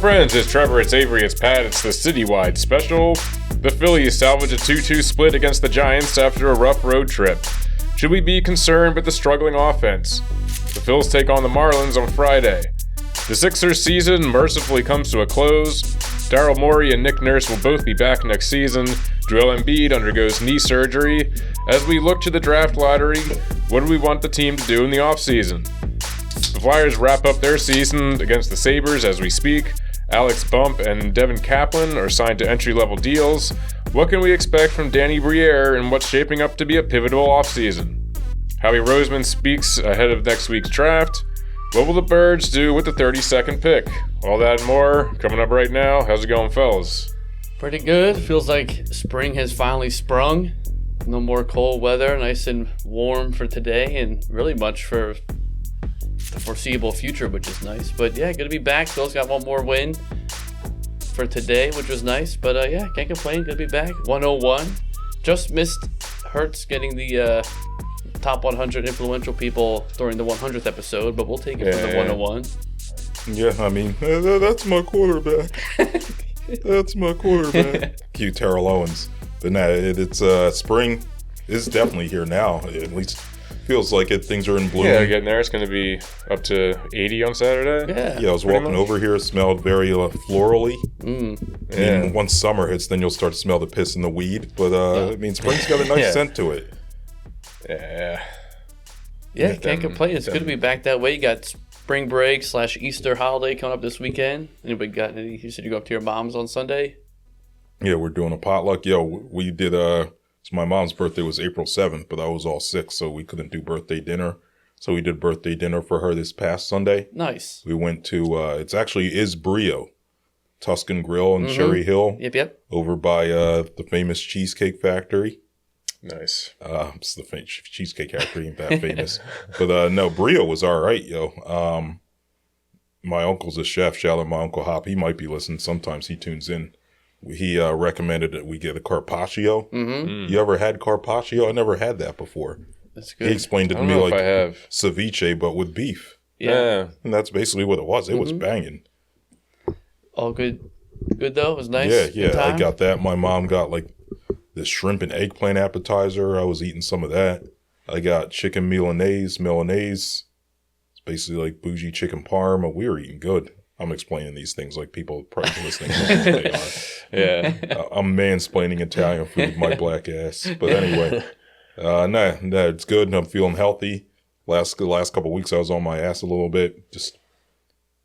friends, it's Trevor, it's Avery, it's Pat, it's the citywide special. The Phillies salvage a 2-2 split against the Giants after a rough road trip. Should we be concerned with the struggling offense? The Phils take on the Marlins on Friday. The Sixers season mercifully comes to a close. Daryl Morey and Nick Nurse will both be back next season. Joel Embiid undergoes knee surgery. As we look to the draft lottery, what do we want the team to do in the offseason? The Flyers wrap up their season against the Sabres as we speak. Alec Bohm and Devin Kaplan are signed to entry-level deals. What can we expect from Danny Briere and what's shaping up to be a pivotal offseason? Howie Roseman speaks ahead of next week's draft. What will the Birds do with the 32nd pick? All that and more coming up right now. How's it going, fellas? Pretty good. Feels like spring has finally sprung. No more cold weather, nice and warm for today, and really much for the foreseeable future, which is nice. But yeah, good to be back. Phil's got one more win for today, which was nice. But yeah, can't complain. Good to be back. 101. Just missed Hurts getting the top 100 influential people during the 100th episode, but we'll take it for the 101. Yeah, I mean, that's my quarterback. That's my quarterback. Cue Terrell Owens. But nah, it's spring is definitely here now. At least feels like it. Things are in bloom. Yeah, getting there. It's going to be up to 80 on Saturday. Yeah, I was walking over here. It smelled very florally. I mean, once summer hits, then you'll start to smell the piss and the weed. But I mean, spring's got a nice scent to it. Yeah, can't complain. It's good to be back that way. You got spring break / Easter holiday coming up this weekend. Anybody got any? You said you go up to your mom's on Sunday? Yeah, we're doing a potluck. Yo, we did, so my mom's birthday was April 7th, but I was all sick, so we couldn't do birthday dinner. So we did birthday dinner for her this past Sunday. Nice. We went to, it's actually Brio, Tuscan Grill in Cherry Hill. Yep. Over by the famous Cheesecake Factory. Nice. It's the Cheesecake Factory ain't that famous. But no, Brio was all right, yo. My uncle's a chef. Shout out my Uncle Hop. He might be listening. Sometimes he tunes in. He recommended that we get a carpaccio. You ever had carpaccio? I never had that before. That's good. He explained it to me like ceviche, but with beef. Yeah. And that's basically what it was. It was banging. All good. Good, though? It was nice? Yeah. I got that. My mom got like this shrimp and eggplant appetizer. I was eating some of that. I got chicken Milanese. It's basically like bougie chicken parm. We were eating good. I'm explaining these things like people probably listening know what they are. Yeah. I'm mansplaining Italian food, my black ass. But anyway, nah, it's good. I'm feeling healthy. Last couple of weeks, I was on my ass a little bit. Just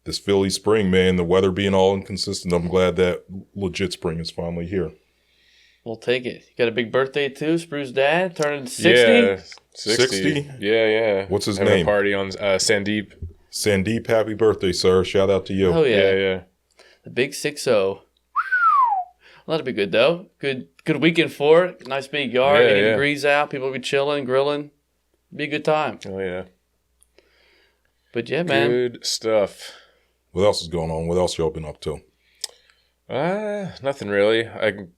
this Philly spring, man, the weather being all inconsistent. I'm glad that legit spring is finally here. We'll take it. You got a big birthday, too? Spruce Dad turning 60? Yeah, 60? Yeah. What's his Having name? A party on Sandeep. Sandeep, happy birthday, sir. Shout out to you. Oh, yeah. Yeah. The big 6-0. Well, that'll be good, though. Good weekend for it. Nice big yard. 80 degrees out. People will be chilling, grilling. Be a good time. Oh, yeah. But, yeah, man. Good stuff. What else is going on? What else y'all been up to? Nothing really. I can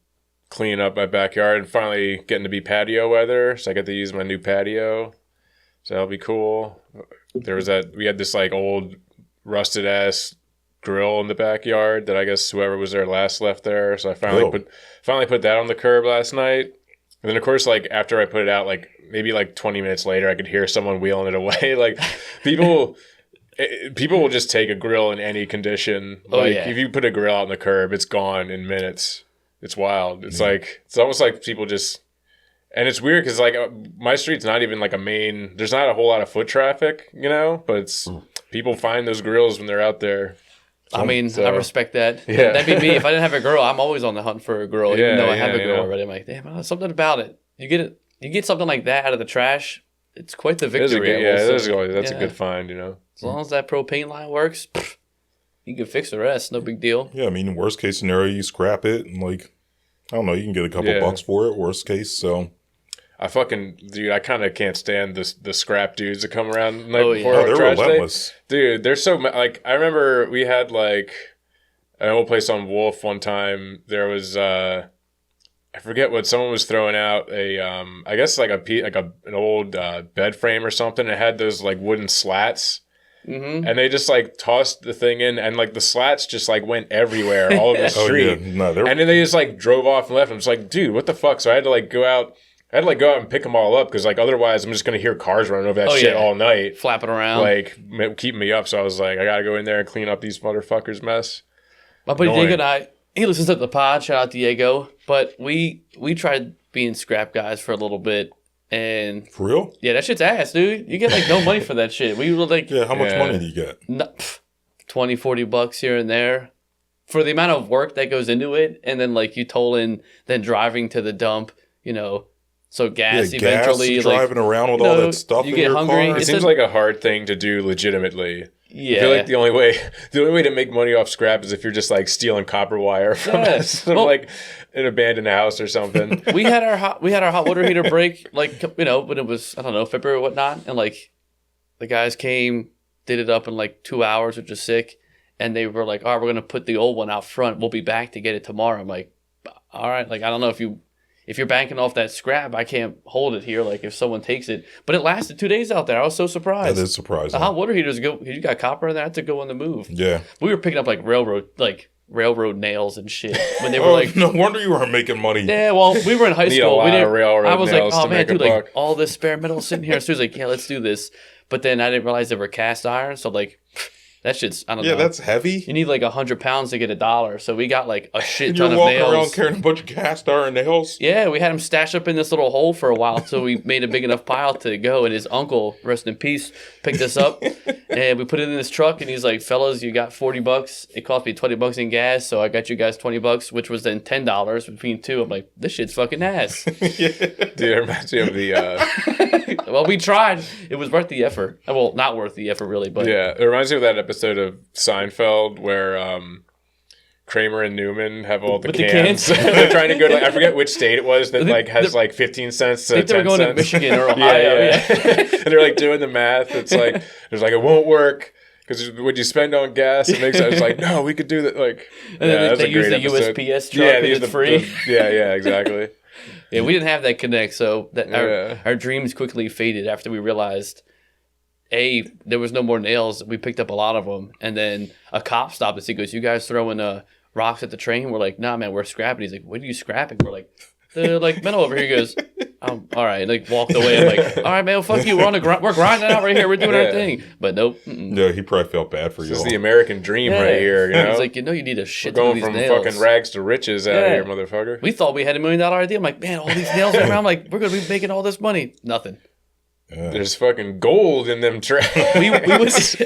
clean up my backyard and finally getting to be patio weather. So I get to use my new patio. So that'll be cool. We had this like old rusted ass grill in the backyard that I guess whoever was there last left there. So I finally put that on the curb last night. And then of course, like after I put it out, like maybe like 20 minutes later, I could hear someone wheeling it away. Like people will just take a grill in any condition. Like if you put a grill out on the curb, it's gone in minutes. It's wild. It's like, it's almost like people just, and it's weird because like my street's not even like a main, there's not a whole lot of foot traffic, you know, but it's people find those grills when they're out there. I mean, I respect that. Yeah. That'd be me. If I didn't have a grill, I'm always on the hunt for a grill, even though I have a grill already. I'm like, damn, something about it. You get something like that out of the trash, it's quite the victory. That's a good find, you know. As long as that propane line works, you can fix the rest. No big deal. Yeah, I mean, worst case scenario, you scrap it and like, I don't know, you can get a couple bucks for it, worst case, so. I kind of can't stand the scrap dudes that come around the night before. Oh, they're relentless. Dude, they're so, like, I remember we had, like, an old place on Wolf one time. There was, I forget what someone was throwing out, I guess like an old bed frame or something. It had those, like, wooden slats. and they just like tossed the thing in, and like the slats just like went everywhere all over the street. And then they just like drove off and left. I'm just like, dude, what the fuck? So I had to like go out. And pick them all up because, like, otherwise I'm just going to hear cars running over that shit all night. Flapping around. Like, keeping me up. So I was like, I got to go in there and clean up these motherfuckers' mess. My buddy Diego and I, he listens to the pod. Shout out Diego. But we tried being scrap guys for a little bit. And for real? Yeah, that shit's ass, dude. You get, like, no money for that shit. We were like... Yeah, how much money do you get? $20, $40 here and there. For the amount of work that goes into it. And then, like, you toll in, then driving to the dump, you know... So gas eventually, driving around with all that stuff in your car. It seems like a hard thing to do legitimately. Yeah, I feel like the only way to make money off scrap is if you're just like stealing copper wire from like an abandoned house or something. We had our hot water heater break, like, you know, when it was, I don't know, February or whatnot, and like the guys came, did it up in like 2 hours, which is sick, and they were like, "All right, we're gonna put the old one out front. We'll be back to get it tomorrow." I'm like, "All right," like I don't know if you're banking off that scrap, I can't hold it here. Like if someone takes it, but it lasted 2 days out there. I was so surprised. That is surprising. The hot water heaters go. You got copper in there. That's to go on the move. Yeah, we were picking up like railroad nails and shit when they were like. No wonder you weren't making money. Yeah, well, we were in high school. I was like, oh man, dude, like all this spare metal sitting here. So he was like, yeah, let's do this. But then I didn't realize they were cast iron. So like. That shit's, I don't know. Yeah, that's heavy. You need like 100 pounds to get $1. So we got like a shit ton of nails. You're walking around carrying a bunch of cast iron nails? Yeah, we had them stashed up in this little hole for a while until we made a big enough pile to go. And his uncle, rest in peace, picked us up. And we put it in this truck. And he's like, fellas, you got $40. It cost me $20 in gas. So I got you guys $20, which was then $10 between two. I'm like, this shit's fucking ass. Yeah. Dude, it reminds me of the... Well, we tried. It was worth the effort. Well, not worth the effort, really. But yeah, it reminds me of that episode of Seinfeld where Kramer and Newman have all the cans. They're trying to go to, I forget which state it was that like has like 15 cents to 10 cents. They were going to Michigan or Ohio. Yeah. And they're like doing the math. It's like, there's like, it won't work. Because would you spend on gas? It makes sense. It's like, no, we could do that. Like, and then they use the USPS truck and it's free. Yeah, exactly. Yeah, we didn't have that connect, so that our dreams quickly faded after we realized, A, there was no more nails. We picked up a lot of them, and then a cop stopped us. He goes, "You guys throwing rocks at the train?" We're like, "Nah, man, we're scrapping." He's like, "What are you scrapping?" We're like, "The like metal over here." He goes, "All right," like walked away. I'm like, "All right, man, well, fuck you. We're on we're grinding out right here. We're doing our thing." But nope. Yeah, he probably felt bad for you. This is the American dream right here. You know? He's like, you need a shit. We're going from fucking rags to riches out here, motherfucker. We thought we had $1 million idea. I'm like, man, all these nails around. I'm like, we're gonna be making all this money. Nothing. Yeah. There's fucking gold in them tracks. we would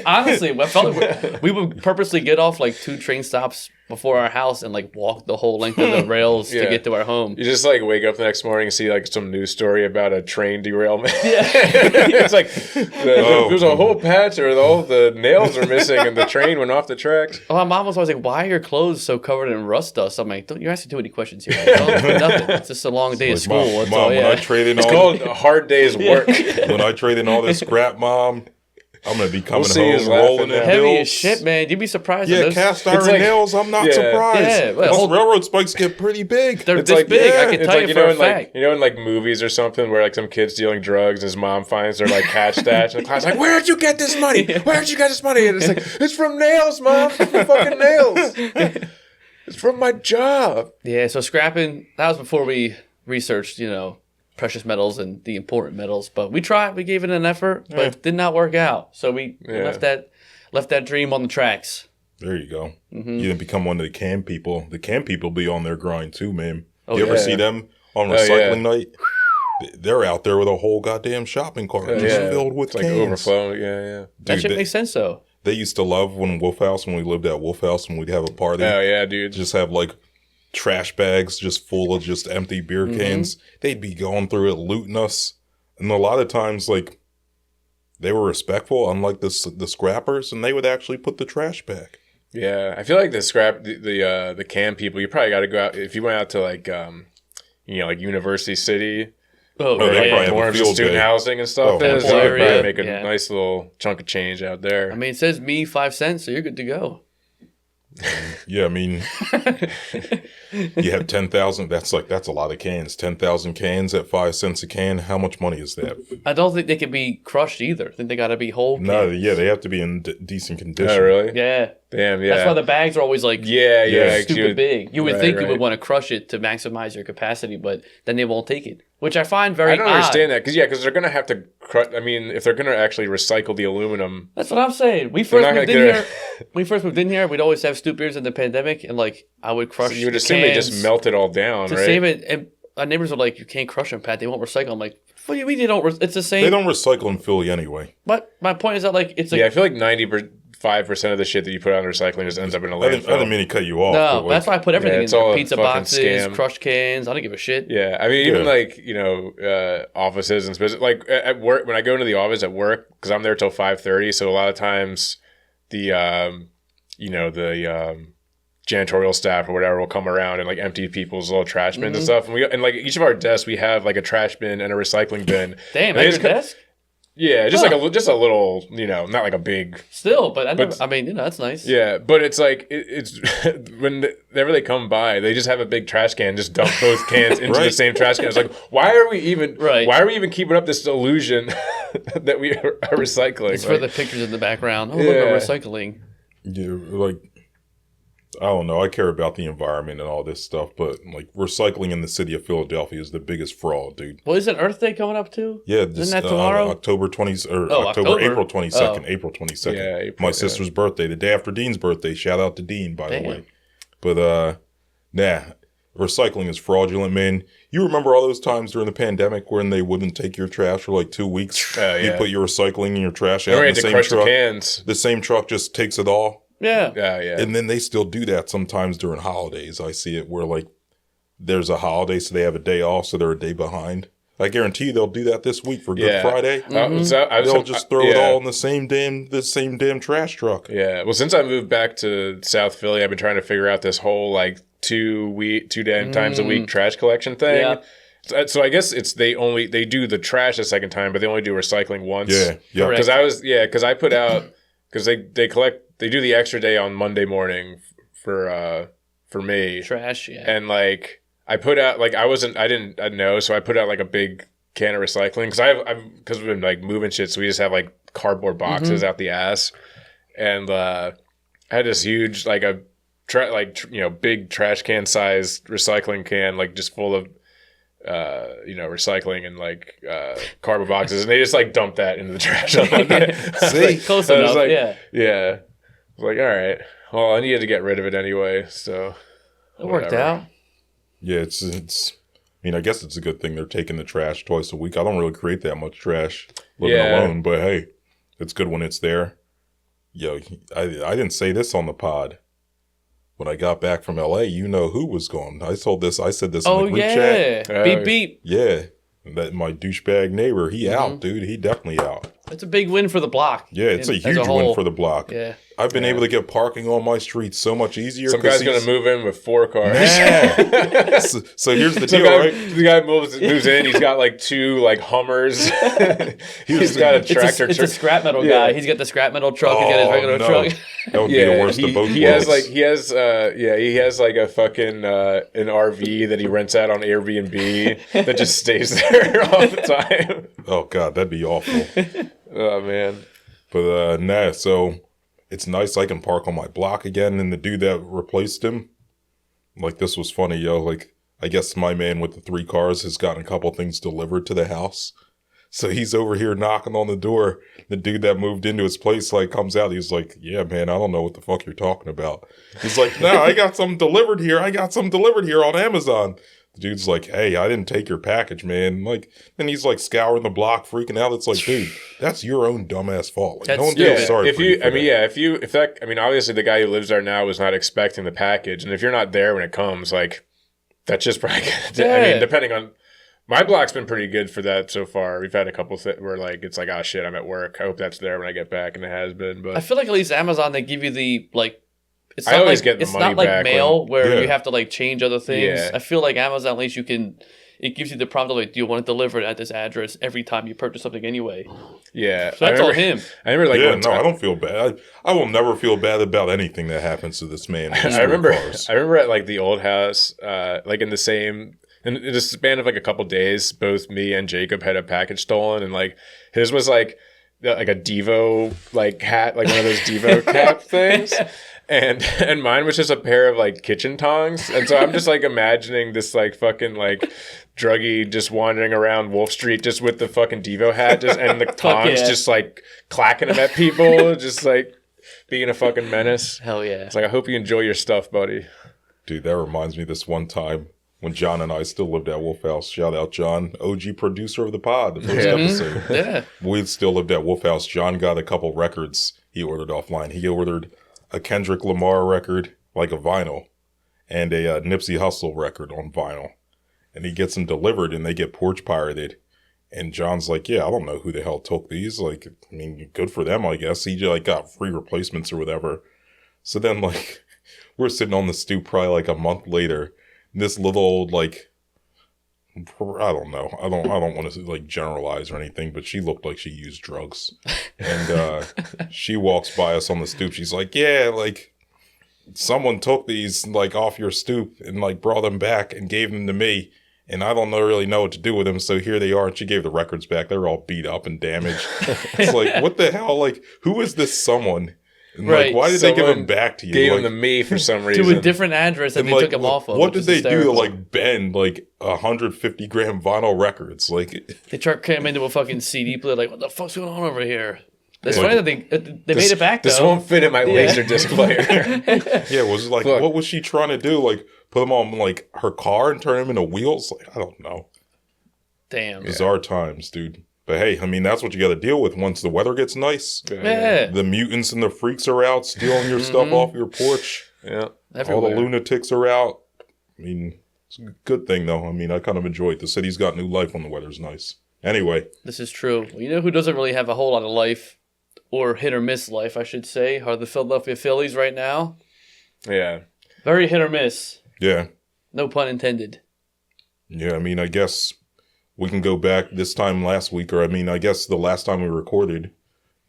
honestly, I felt like we would purposely get off like 2 train stops before our house and like walk the whole length of the rails to get to our home. You just like wake up the next morning and see like some news story about a train derailment. Yeah, it's like there's a whole patch or all the nails are missing and the train went off the tracks. Oh, my mom was always like, "Why are your clothes so covered in rust dust?" I'm like, "Don't you're asking too many questions here. Nothing. It's just a long day of school." Mom, when I trade in it's called a hard day's work. When I trade in all this scrap, Mom, I'm going to be coming home rolling in heavy bills. as shit, man. You'd be surprised. Yeah, cast iron nails, I'm not surprised. Yeah, well, railroad spikes get pretty big. They're this big, I can tell you for a fact. You know in like movies or something where like some kid's dealing drugs and his mom finds their like cash stash and the class like, "Where'd you get this money? Where'd you get this money?" And it's like, "It's from nails, Mom. It's from fucking nails. It's from my job." Yeah, so scrapping, that was before we researched, precious metals and the important metals, but we tried. We gave it an effort, but it did not work out. So we left that dream on the tracks. There you go. Mm-hmm. You didn't become one of the can people. The can people be on their grind too, man. You ever see them on recycling night? They're out there with a whole goddamn shopping cart just filled with cans. Like overflow. Yeah. Dude, that shit makes sense though. They used to love when we lived at Wolf House, when we'd have a party. Oh yeah, dude. Just have like trash bags just full of just empty beer cans. They'd be going through it, looting us. And a lot of times, like, they were respectful, unlike the scrappers, and they would actually put the trash back. Yeah, I feel like the can people, you probably got to go out, if you went out to like, like University City. They probably have more a field student day. housing and stuff. They probably make a nice little chunk of change out there. I mean, it says me 5 cents, so you're good to go. Yeah, I mean, you have 10,000. That's a lot of cans. 10,000 cans at 5 cents a can. How much money is that? I don't think they can be crushed either. I think they got to be whole. No, cans. yeah, they have to be in decent condition. Oh, really? Yeah. Damn, yeah. That's why the bags are always like yeah, stupid big. You would right, think you right. would want to crush it to maximize your capacity, but then they won't take it, which I find very I don't odd. understand that because they're gonna have to. I mean, if they're gonna actually recycle the aluminum, That's what I'm saying. We not first gonna moved in get here. We first moved in here. We'd always have stoop beers in the pandemic, and like I would crush. you would the assume they just cans melt it all down, to right? save it. And our neighbors were like, "You can't crush them, Pat. They won't recycle." I'm like, "What do you mean they don't? It's the same." They don't recycle in Philly anyway. But my point is that like it's like Yeah, I feel like 95% of the shit that you put out in recycling just ends up in a I didn't landfill. mean to cut you off. no. but, That's why I put everything Yeah, in it's there. all a Pizza fucking boxes, scam. crushed cans. I don't give a shit. Yeah, I mean, even Yeah. like offices and like at work when I go into the office at work because I'm there till 5:30. So a lot of times the janitorial staff or whatever will come around and like empty people's little trash bins and stuff. And like each of our desks we have like a trash bin and a recycling bin. Damn, And they at your just desk? Yeah, just Huh. like just a little, not like a big. Still, but I mean, that's nice. Yeah, but it's like it's whenever they come by, they just have a big trash can, just dump both cans into the Right. same trash can. It's like, why are we even Right. Why are we even keeping up this illusion that we are recycling? It's for the pictures in the background. Oh, look, Yeah. we're recycling. Yeah, like, I don't know. I care about the environment and all this stuff, but like recycling in the city of Philadelphia is the biggest fraud, dude. Well, isn't Earth Day coming up too? Yeah, Isn't that tomorrow? October 20th or Oh, October. April 22nd. Oh. April 22nd. Yeah, April, My yeah. sister's birthday, the day after Dean's birthday. Shout out to Dean, by Damn. the way. But recycling is fraudulent, man. You remember all those times during the pandemic when they wouldn't take your trash for like 2 weeks? Oh, You yeah. put your recycling and your trash out Or we in had the to same crush the truck. cans. The same truck just takes it all. Yeah. Yeah. And then they still do that sometimes during holidays. I see it where like there's a holiday, so they have a day off, so they're a day behind. I guarantee you they'll do that this week for Good Yeah. Friday. They'll just throw it all in the same damn trash truck. Yeah. Well, since I moved back to South Philly, I've been trying to figure out this whole like two damn times a week trash collection thing. Yeah. So I guess it's they do the trash a second time, but they only do recycling once. Yeah. Correct. Because I put out because they do the extra day on Monday morning for me. Trash. Yeah. And like I put out like I didn't know, so I put out like a big can of recycling because we've been like moving shit, so we just have like cardboard boxes out the ass, and I had this huge like a big trash can sized recycling can like just full of recycling and like cardboard boxes, and they just like dumped that into the trash on Monday. See? Close So I was enough. like, yeah. I was like, all right, well, I needed to get rid of it anyway, so It worked whatever. out. Yeah, it's I mean, I guess it's a good thing they're taking the trash twice a week. I don't really create that much trash living Yeah. alone, but hey, it's good when it's there. Yo, I didn't say this on the pod. When I got back from LA, you know who was gone. I said this in the group chat. Yeah. Beep beep. Yeah. That my douchebag neighbor, he out, dude. He definitely out. It's a big win for the block. Yeah, it's a as huge whole. win for the block. Yeah. I've been able to get parking on my street so much easier. Some guy's gonna move in with 4 cars. Nah. so here's the Some deal, guy, right? the guy moves in. He's got like 2 like Hummers. He's got a tractor. It's a scrap metal Yeah. guy. He's got the scrap metal truck. He's got his regular truck. That would be the worst of both he worlds. he has like a fucking an RV that he rents out on Airbnb that just stays there all the time. Oh god, that'd be awful. Oh man. But so it's nice I can park on my block again, and the dude that replaced him, like, this was funny, yo. Like, I guess my man with the 3 cars has gotten a couple things delivered to the house. So he's over here knocking on the door. The dude that moved into his place, like, comes out. He's like, yeah, man, I don't know what the fuck you're talking about. He's like, no, I got something delivered here. On Amazon. The dude's like, hey, I didn't take your package, man. Like, and he's like scouring the block, freaking out. It's like, dude, that's your own dumbass fault. Like, That's no one stupid. feels sorry for you. For that. I mean, obviously the guy who lives there now was not expecting the package, and if you're not there when it comes, like, that's just probably. I mean, depending on. My block's been pretty good for that so far. We've had a couple where like it's like, oh shit, I'm at work. I hope that's there when I get back, and it has been. But I feel like at least Amazon, they give you the like. It's I not always like, get the it's money not like back mail where Yeah. you have to like change other things. Yeah. I feel like Amazon, at least you can, it gives you the prompt of like, do you want it delivered at this address every time you purchase something anyway? Yeah. So that's all him. I remember like one time, I don't feel bad. I will never feel bad about anything that happens to this man. I remember at like the old house, like in the span of like a couple days, both me and Jacob had a package stolen, and like his was like a Devo like hat, like one of those Devo cap things. And mine was just a pair of like kitchen tongs. And so I'm just like imagining this like fucking like druggie just wandering around Wolf Street just with the fucking Devo hat and the tongs just like clacking them at people, just like being a fucking menace. Hell yeah. It's like, I hope you enjoy your stuff, buddy. Dude, that reminds me of this one time when John and I still lived at Wolf House. Shout out John, OG producer of the pod, the first episode. Yeah. We still lived at Wolf House. John got a couple records he ordered offline. He ordered a Kendrick Lamar record, like a vinyl, and a Nipsey Hussle record on vinyl. And he gets them delivered, and they get porch pirated. And John's like, yeah, I don't know who the hell took these. Like, I mean, good for them, I guess. He like got free replacements or whatever. So then, like, we're sitting on the stoop probably like a month later. This little old, like, I don't know. I don't want to like generalize or anything, but she looked like she used drugs. And she walks by us on the stoop. She's like, yeah, like someone took these like off your stoop and like brought them back and gave them to me. And I don't really know what to do with them. So here they are. And she gave the records back. They were all beat up and damaged. It's like, what the hell? Like, who is this someone? And like, why did they give them back to you? Gave like, them to me for some reason. To a different address that they like, took them off of. What did they do to hysterical. like bend like 150 gram vinyl records? Like They came into a fucking CD player like, what the fuck's going on over here? It's funny that they made it back though. This won't fit in my laser disc player. yeah, was it like, Look. what was she trying to do? Like put them on like her car and turn them into wheels? Like, I don't know. Damn. Bizarre times, dude. But hey, I mean, that's what you got to deal with once the weather gets nice. Yeah. The mutants and the freaks are out stealing your stuff off your porch. Yeah. Everywhere. All the lunatics are out. I mean, it's a good thing, though. I mean, I kind of enjoy it. The city's got new life when the weather's nice. Anyway. This is true. Well, you know who doesn't really have a whole lot of life, or hit or miss life, I should say, are the Philadelphia Phillies right now. Yeah. Very hit or miss. Yeah. No pun intended. Yeah, I mean, I guess we can go back this time last week, or I mean, I guess the last time we recorded,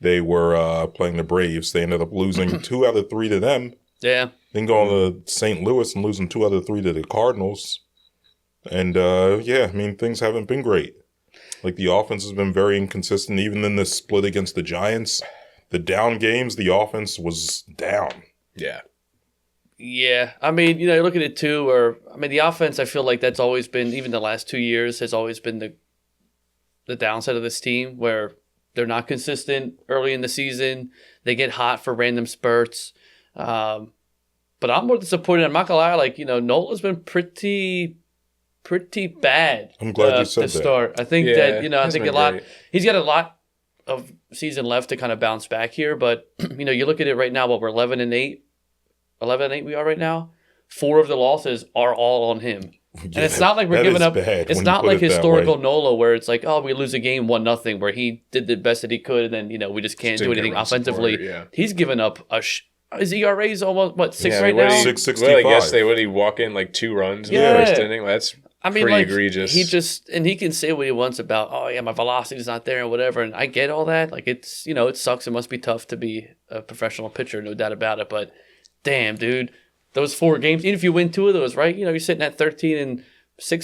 they were playing the Braves. They ended up losing 2 out of 3 to them. Yeah. Then going to St. Louis and losing 2 out of 3 to the Cardinals. And yeah, I mean, things haven't been great. Like the offense has been very inconsistent. Even in this split against the Giants, the down games, the offense was down. Yeah. Yeah. I mean, you know, you look at it too, the offense, I feel like that's always been, even the last 2 years, has always been the downside of this team, where they're not consistent early in the season. They get hot for random spurts. But I'm more disappointed. I'm not going to lie. Like, you know, Nola's been pretty bad. I'm glad you said to that. start. I think that, you know, I think a lot. Great. He's got a lot of season left to kind of bounce back here. But, you know, you look at it right now, we're 11-8. 11-8 we are right now. 4 of the losses are all on him. Yeah, And it's not like we're giving up. It's not like historical Nola where it's like, oh, we lose a game 1-0, where he did the best that he could, and then, you know, we just can't do anything offensively. He's given up his ERA is almost 6 right now. 6.65. Well, I guess they walk in like 2 runs in the first inning. That's pretty egregious. He can say what he wants about, oh yeah, my velocity's not there and whatever, and I get all that. Like, it's, you know, it sucks. It must be tough to be a professional pitcher, no doubt about it. But damn, dude, those 4 games, even if you win 2 of those, right? You know, you're sitting at 13-6,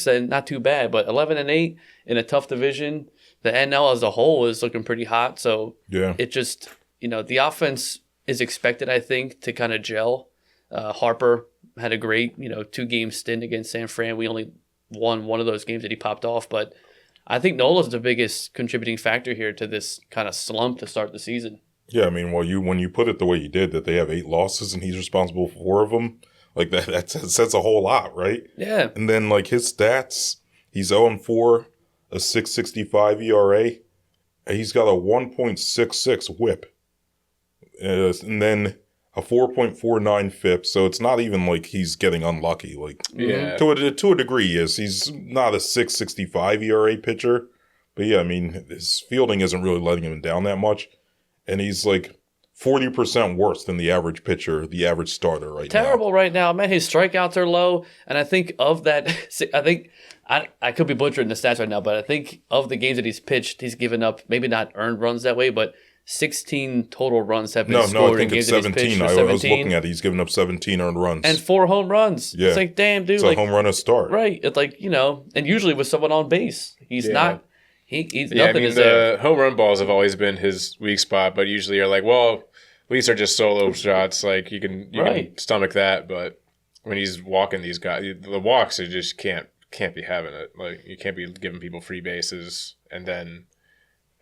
and not too bad. But 11-8 in a tough division. The NL as a whole is looking pretty hot. So Yeah. it just, you know, the offense is expected, I think, to kind of gel. Harper had a great, you know, 2-game stint against San Fran. We only won one of those games that he popped off, but I think Nola's the biggest contributing factor here to this kind of slump to start the season. Yeah, I mean, when you put it the way you did, that they have 8 losses and he's responsible for 4 of them, like that says a whole lot, right? Yeah. And then like his stats, he's 0-4, a 6.65 ERA, and he's got a 1.66 WHIP, and then a 4.49 FIP. So it's not even like he's getting unlucky. Like to a degree, he's not a 6.65 ERA pitcher, but yeah, I mean his fielding isn't really letting him down that much. And he's like 40% worse than the average pitcher, the average starter right now. Terrible right now, man. His strikeouts are low, and I think of that. I could be butchering the stats right now, but I think of the games that he's pitched, he's given up maybe not earned runs that way, but 16 total runs have been scored. I think in it's games 17. That he's pitched, I was looking at it. He's given up 17 earned runs and 4 home runs. Yeah, it's like, damn, dude, it's a home run a start, right? It's like, and usually with someone on base, he's not. He's yeah, nothing. I mean, the home run balls have always been his weak spot, but usually you're like, well, at least they're just solo shots. Like you can stomach that, but when he's walking these guys, the walks are just can't be having it. Like you can't be giving people free bases and then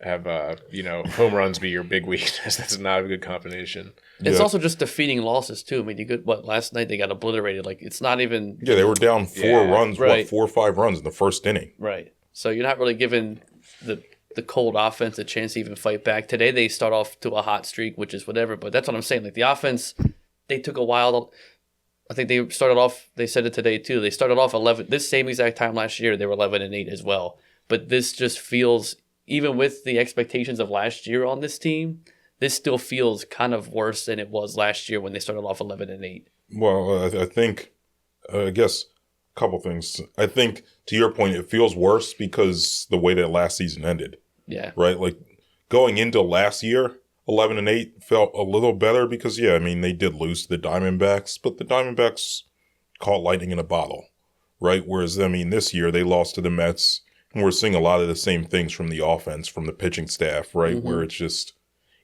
have home runs be your big weakness. That's not a good combination. It's also just defeating losses too. I mean, last night they got obliterated. Like it's not even. Yeah, they were down 4 runs. Right. 4 or 5 runs in the first inning. Right. So you're not really giving the cold offense a chance to even fight back. Today they start off to a hot streak, which is whatever. But that's what I'm saying. Like the offense, they took a while. I think they started off. They said it today too. They started off 11. This same exact time last year, they were 11-8 as well. But this just feels, even with the expectations of last year on this team, this still feels kind of worse than it was last year when they started off 11-8. Well, I think, I guess, a couple things. I think to your point, it feels worse because the way that last season ended. Yeah. Right. Like going into last year, 11-8 felt a little better because, I mean, they did lose to the Diamondbacks, but the Diamondbacks caught lightning in a bottle, right? Whereas, I mean, this year they lost to the Mets, and we're seeing a lot of the same things from the offense, from the pitching staff, right? Mm-hmm. Where it's just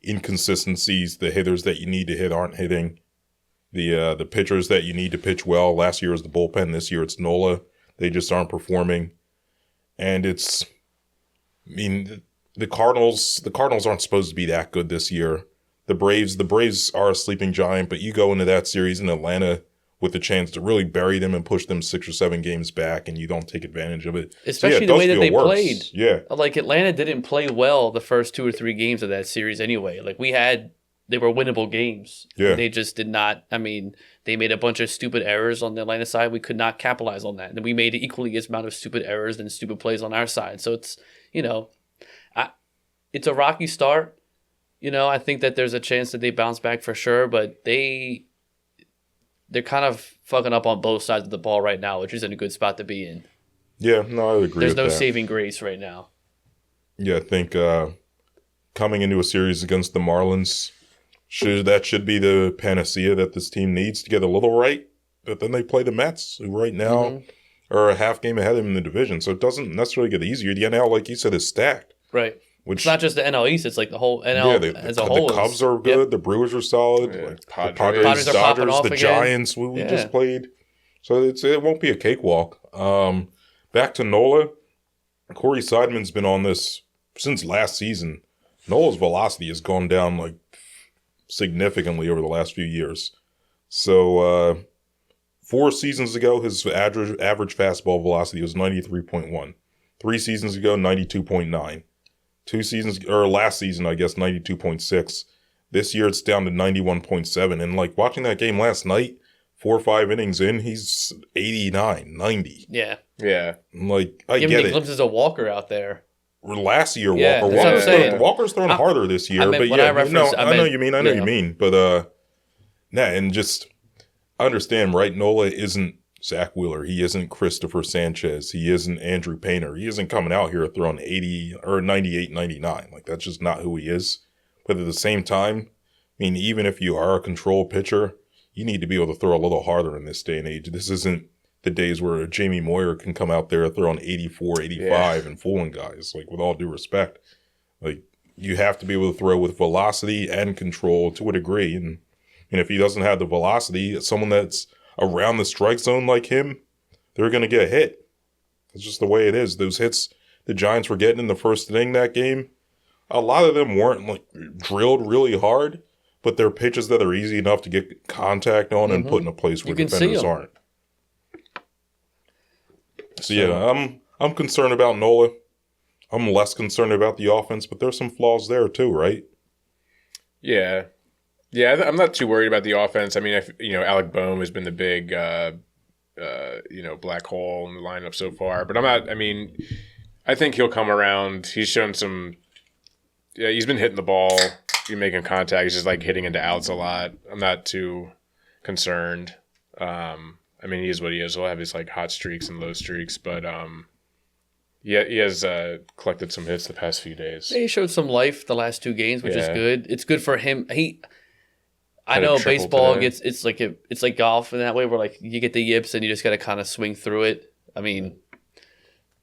inconsistencies. The hitters that you need to hit aren't hitting. The pitchers that you need to pitch well. Last year was the bullpen. This year it's Nola. They just aren't performing. And it's, I mean, the Cardinals aren't supposed to be that good this year. The Braves are a sleeping giant, but you go into that series in Atlanta with the chance to really bury them and push them 6 or 7 games back, and you don't take advantage of it. Especially the way that they played. Yeah. Like Atlanta didn't play well the first 2 or 3 games of that series anyway. Like they were winnable games. Yeah. They just did not. I mean, they made a bunch of stupid errors on the Atlanta side. We could not capitalize on that. And we made equally as amount of stupid errors and stupid plays on our side. So it's, it's a rocky start. I think that there's a chance that they bounce back for sure, but they're kind of fucking up on both sides of the ball right now, which isn't a good spot to be in. Yeah, no, I agree with that. There's no saving grace right now. Yeah, I think coming into a series against the Marlins, that should be the panacea that this team needs to get a little right. But then they play the Mets, who right now are a half game ahead of them in the division. So it doesn't necessarily get easier. The NL, like you said, is stacked. Right. It's not just the NL East. It's like the whole NL as a whole. The Cubs are good. Yep. The Brewers are solid. Yeah, the Padres, are popping off the again. Giants, we just played. So it won't be a cakewalk. Back to Nola. Corey Seidman's been on this since last season. Nola's velocity has gone down like significantly over the last few years. So 4 seasons ago, his average fastball velocity was 93.1. 3 seasons ago, 92.9. Last season, I guess, 92.6. This year, it's down to 91.7. And like watching that game last night, 4 or 5 innings in, he's 89, 90. Yeah. Yeah. Like, I get it. Give me glimpses of Walker out there. Last year, Yeah, Walker. that's what I'm saying. Walker's thrown harder this year. I But I know you mean. I know you mean. But, and just understand, right? Nola isn't Zach Wheeler. He isn't Christopher Sanchez. He isn't Andrew Painter. He isn't coming out here throwing 80 or 98, 99. Like, that's just not who he is. But at the same time, I mean, even if you are a control pitcher, you need to be able to throw a little harder in this day and age. This isn't the days where Jamie Moyer can come out there throwing 84, 85 and fooling guys. Like, with all due respect, like, you have to be able to throw with velocity and control to a degree. And if he doesn't have the velocity, someone that's around the strike zone like him, they're going to get hit. It's just the way it is. Those hits the Giants were getting in the first inning that game, a lot of them weren't like drilled really hard, but they're pitches that are easy enough to get contact on and put in a place where defenders aren't. So yeah, I'm concerned about Nola. I'm less concerned about the offense, but there's some flaws there too, right? Yeah. Yeah, I'm not too worried about the offense. I mean, Alec Bohm has been the big, black hole in the lineup so far. But I think he'll come around. He's shown some – he's been hitting the ball, you making contact. He's just like hitting into outs a lot. I'm not too concerned. I mean, he is what he is. He'll have his like hot streaks and low streaks, but he has collected some hits the past few days. He showed some life the last 2 games, which is good. It's good for him. I know baseball it's like golf in that way where like you get the yips and you just got to kind of swing through it. I mean,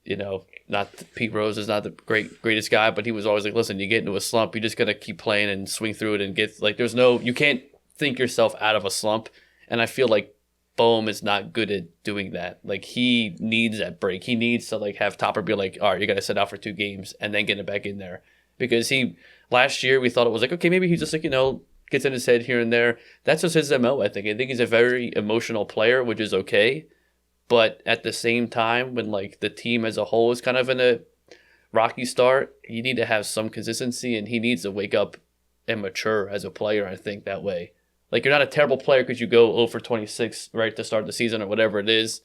Pete Rose is not the greatest guy, but he was always like, listen, you get into a slump, you just got to keep playing and swing through it and get like you can't think yourself out of a slump. And I feel like Bohm is not good at doing that. Like he needs that break. He needs to like have Topper be like, all right, you got to sit out for 2 games and then get it back in there. Because last year we thought it was like, okay, maybe he's just like, gets in his head here and there. That's just his MO, I think. I think he's a very emotional player, which is okay. But at the same time, when like the team as a whole is kind of in a rocky start, you need to have some consistency and he needs to wake up and mature as a player, I think, that way. Like you're not a terrible player because you go 0 for 26 right to start the season or whatever it is.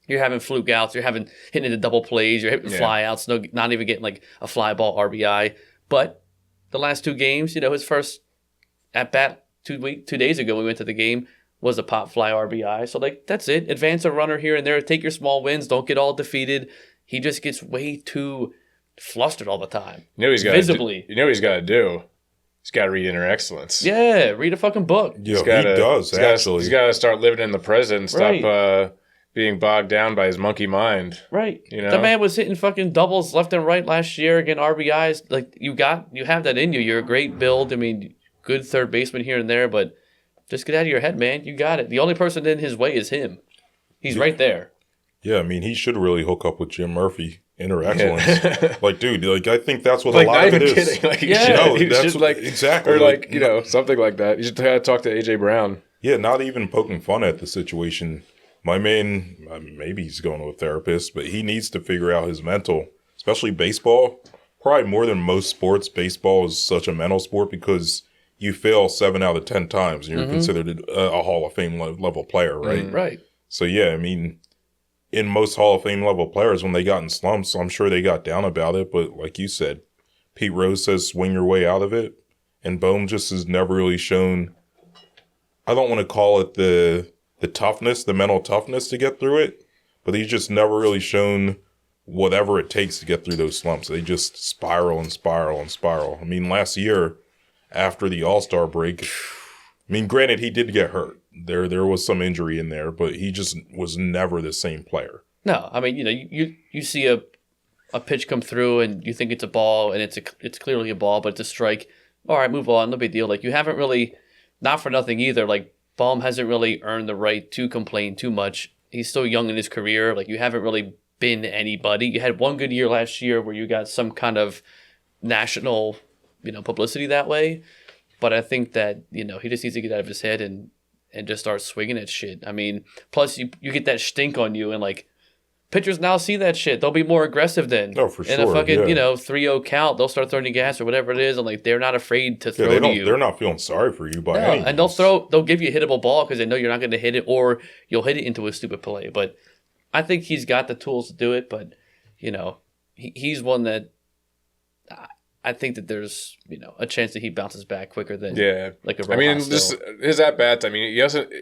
You're having fluke outs, you're hitting into double plays, you're hitting fly outs, not even getting like a fly ball RBI. But the last 2 games, his first at bat 2 days ago we went to the game was a pop fly RBI. So like that's it. Advance a runner here and there. Take your small wins. Don't get all defeated. He just gets way too flustered all the time. Visibly. You know what he's got to do? He's got to read Inner Excellence. Yeah, read a fucking book. He does, actually. He's got to start living in the present and stop being bogged down by his monkey mind. Right. The man was hitting fucking doubles left and right last year, again, RBIs. Like, you have that in you. You're a great build. I mean, good third baseman here and there, but just get out of your head, man. You got it. The only person in his way is him. He's right there. Yeah, I mean, he should really hook up with Jim Murphy. Inner excellence. Like, dude, like I think that's what a lot of it is. Kidding. Like, that's like exactly. Or like, something like that. You should talk to AJ Brown. Yeah, not even poking fun at the situation. My man, maybe he's going to a therapist, but he needs to figure out his mental, especially baseball. Probably more than most sports, baseball is such a mental sport because you fail 7 out of 10 times and you're considered a Hall of Fame level player, right? Mm-hmm. Right. So, yeah, I mean, in most Hall of Fame level players, when they got in slumps, I'm sure they got down about it. But like you said, Pete Rose says swing your way out of it. And Bohm just has never really shown, I don't want to call it the toughness, the mental toughness to get through it. But he's just never really shown whatever it takes to get through those slumps. They just spiral and spiral and spiral. I mean, last year, after the All-Star break, I mean, granted, he did get hurt. There was some injury in there, but he just was never the same player. No, I mean, you see a pitch come through and you think it's a ball and it's clearly a ball, but it's a strike. All right, move on, no big deal. Like you haven't really, not for nothing either. Like Bohm hasn't really earned the right to complain too much. He's still young in his career. Like you haven't really been anybody. You had one good year last year where you got some kind of national, publicity that way. But I think that he just needs to get out of his head and just start swinging at shit. I mean, plus you get that stink on you, and like pitchers now see that shit. They'll be more aggressive then. Oh, for sure. In a fucking 3-0 count, they'll start throwing you gas or whatever it is, and like they're not afraid to throw to you. They're not feeling sorry for you by any means. And they'll give you a hittable ball because they know you're not going to hit it, or you'll hit it into a stupid play. But I think he's got the tools to do it. But he's one that. I think that there's, a chance that he bounces back quicker than like a Rojas. I mean, just his at bats. I mean, he hasn't.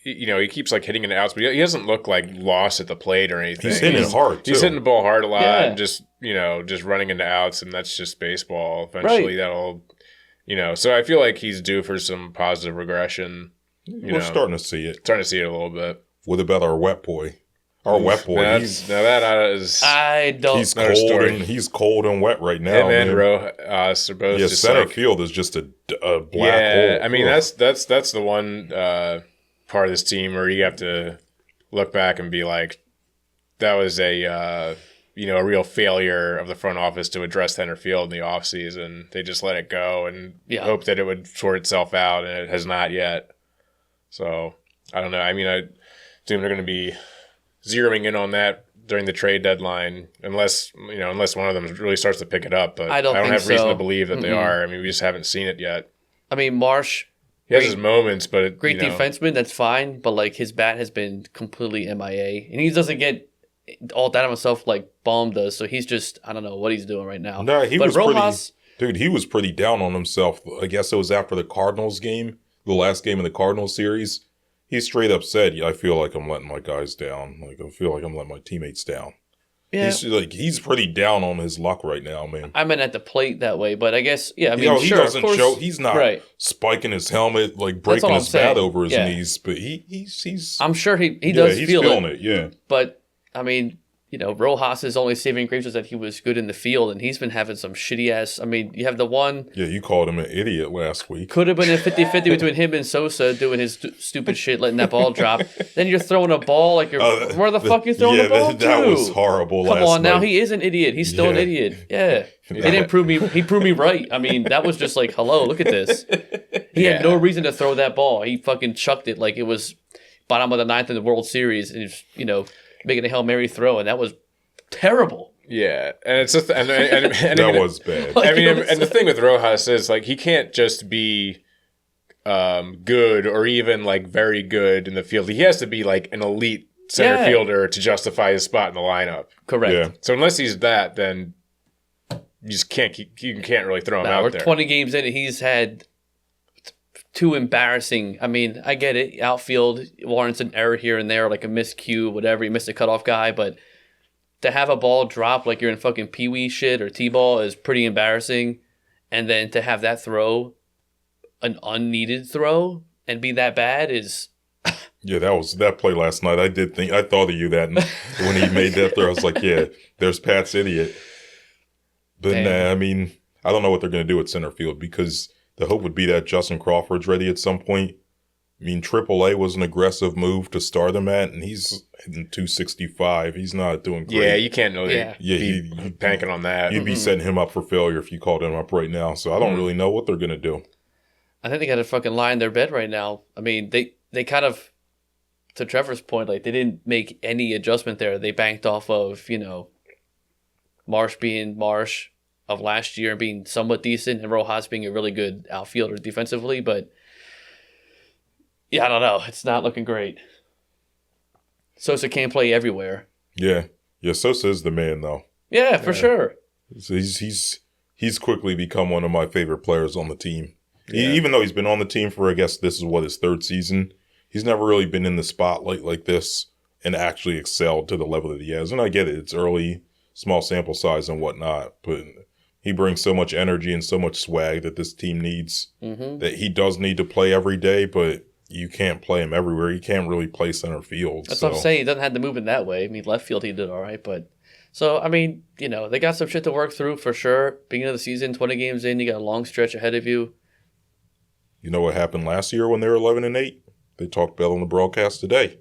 He keeps like hitting it outs, but he doesn't look like lost at the plate or anything. He's hitting it hard too. He's hitting the ball hard a lot, and just just running into outs, and that's just baseball. Eventually, that'll, So I feel like he's due for some positive regression. We're starting to see it. Starting to see it a little bit. What about our wet boy? Our wet boy. I don't. He's cold and he's cold and wet right now. Him and Rojas are both. Yeah, just center field is just a black hole. Yeah, I mean that's the one part of this team where you have to look back and be like, that was a real failure of the front office to address center field in the offseason. They just let it go and hope that it would sort itself out, and it has not yet. So I don't know. I mean, I assume they're going to be zeroing in on that during the trade deadline, unless one of them really starts to pick it up. But I don't have reason to believe that they are. I mean, we just haven't seen it yet. I mean, Marsh, he has his moments, but great defenseman, that's fine. But like his bat has been completely MIA, and he doesn't get all that on himself like Bohm does. So he's just, I don't know what he's doing right now. No, he Dude, he was pretty down on himself. I guess it was after the Cardinals game, the last game of the Cardinals series. He straight up said, I feel like I'm letting my guys down. Like, I feel like I'm letting my teammates down. Yeah. He's pretty down on his luck right now, man. I meant at the plate that way, but I guess, he sure, doesn't show. He's not right. spiking his helmet, like breaking his bat over his knees, but he's. I'm sure he does he's feel feeling it. Yeah. But I mean, Rojas' only saving grace was that he was good in the field, and he's been having some shitty ass. I mean, you have the one. Yeah, you called him an idiot last week. Could have been a 50-50 between him and Sosa doing his stupid shit, letting that ball drop. Then you're throwing a ball like where the fuck you throwing the ball to? That was horrible. Come on, now he is an idiot. He's still an idiot. Yeah. He didn't prove me. He proved me right. I mean, that was just like, hello, look at this. He had no reason to throw that ball. He fucking chucked it like it was bottom of the ninth in the World Series, and making a Hail Mary throw, and that was terrible. Yeah, and it's and that was bad. I mean, and the thing with Rojas is like he can't just be good or even like very good in the field. He has to be like an elite center fielder to justify his spot in the lineup. Correct. Yeah. So unless he's that, then you just can't really throw him out we're there. 20 games in, and he's had two embarrassing. I mean, I get it. Outfield warrants an error here and there, like a miscue, whatever. You missed a cutoff guy, but to have a ball drop like you're in fucking pee-wee shit or T-ball is pretty embarrassing. And then to have that throw, an unneeded throw, and be that bad is... Yeah, that play last night. I thought of you that when he made that throw. I was like, yeah, there's Pat's idiot. But I mean, I don't know what they're going to do at center field because the hope would be that Justin Crawford's ready at some point. I mean, AAA was an aggressive move to start him at, and he's hitting 265. He's not doing great. Yeah, you can't really be banking on that. You'd be setting him up for failure if you called him up right now. So I don't really know what they're going to do. I think they got to fucking lie in their bed right now. I mean, they kind of, to Trevor's point, like they didn't make any adjustment there. They banked off of, Marsh being Marsh of last year and being somewhat decent, and Rojas being a really good outfielder defensively, but yeah, I don't know. It's not looking great. Sosa can't play everywhere. Yeah. Sosa is the man, though. Yeah, for sure. So he's quickly become one of my favorite players on the team. Yeah. Even though he's been on the team for, I guess this is his third season, he's never really been in the spotlight like this and actually excelled to the level that he has. And I get it. It's early, small sample size and whatnot, but he brings so much energy and so much swag that this team needs that he does need to play every day, but you can't play him everywhere. You can't really play center field. That's what I'm saying. He doesn't have to move in that way. I mean, left field he did all right, but so I mean, they got some shit to work through for sure. Beginning of the season, 20 games in, you got a long stretch ahead of you. You know what happened last year when they were 11-8? They talked about on the broadcast today.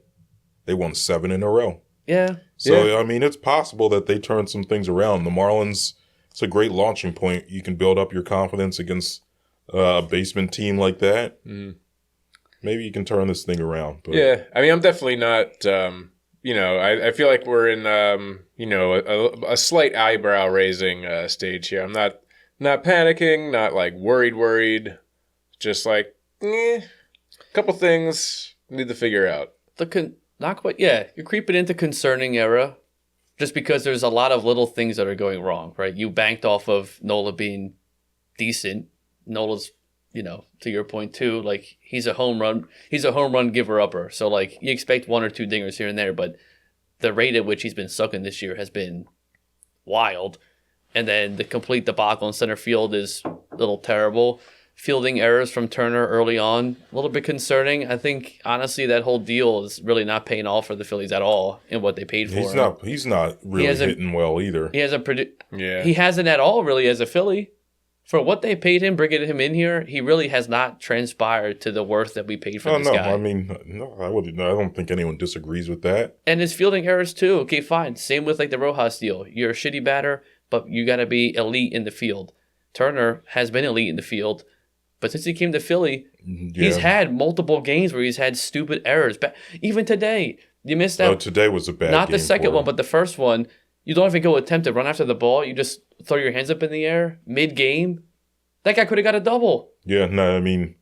They won 7 in a row. Yeah. So I mean, it's possible that they turn some things around. The Marlins, it's a great launching point. You can build up your confidence against a basement team like that. Mm. Maybe you can turn this thing around. But. Yeah, I mean, I'm definitely not, I feel like we're in, a slight eyebrow-raising stage here. I'm not panicking, not, like, worried, just like, a couple things need to figure out. Not quite, you're creeping into concerning era just because there's a lot of little things that are going wrong, right? You banked off of Nola being decent. Nola's to your point too, like he's a home run giver-upper. So like you expect one or two dingers here and there, but the rate at which he's been sucking this year has been wild. And then the complete debacle in center field is a little terrible. Fielding errors from Turner early on, a little bit concerning. I think honestly that whole deal is really not paying off for the Phillies at all in what they paid for him. He's not really hitting well either. He hasn't at all really as a Philly. For what they paid him, bringing him in here, he really has not transpired to the worth that we paid for this guy. I mean, I don't think anyone disagrees with that. And his fielding errors too. Okay, fine. Same with like the Rojas deal. You're a shitty batter, but you got to be elite in the field. Turner has been elite in the field, but since he came to Philly, he's had multiple games where he's had stupid errors. Even today, you missed out. Today was a bad game. Not the second one, but the first one. You don't even go attempt to run after the ball. You just throw your hands up in the air mid-game. That guy could have got a double. Yeah, no, I mean,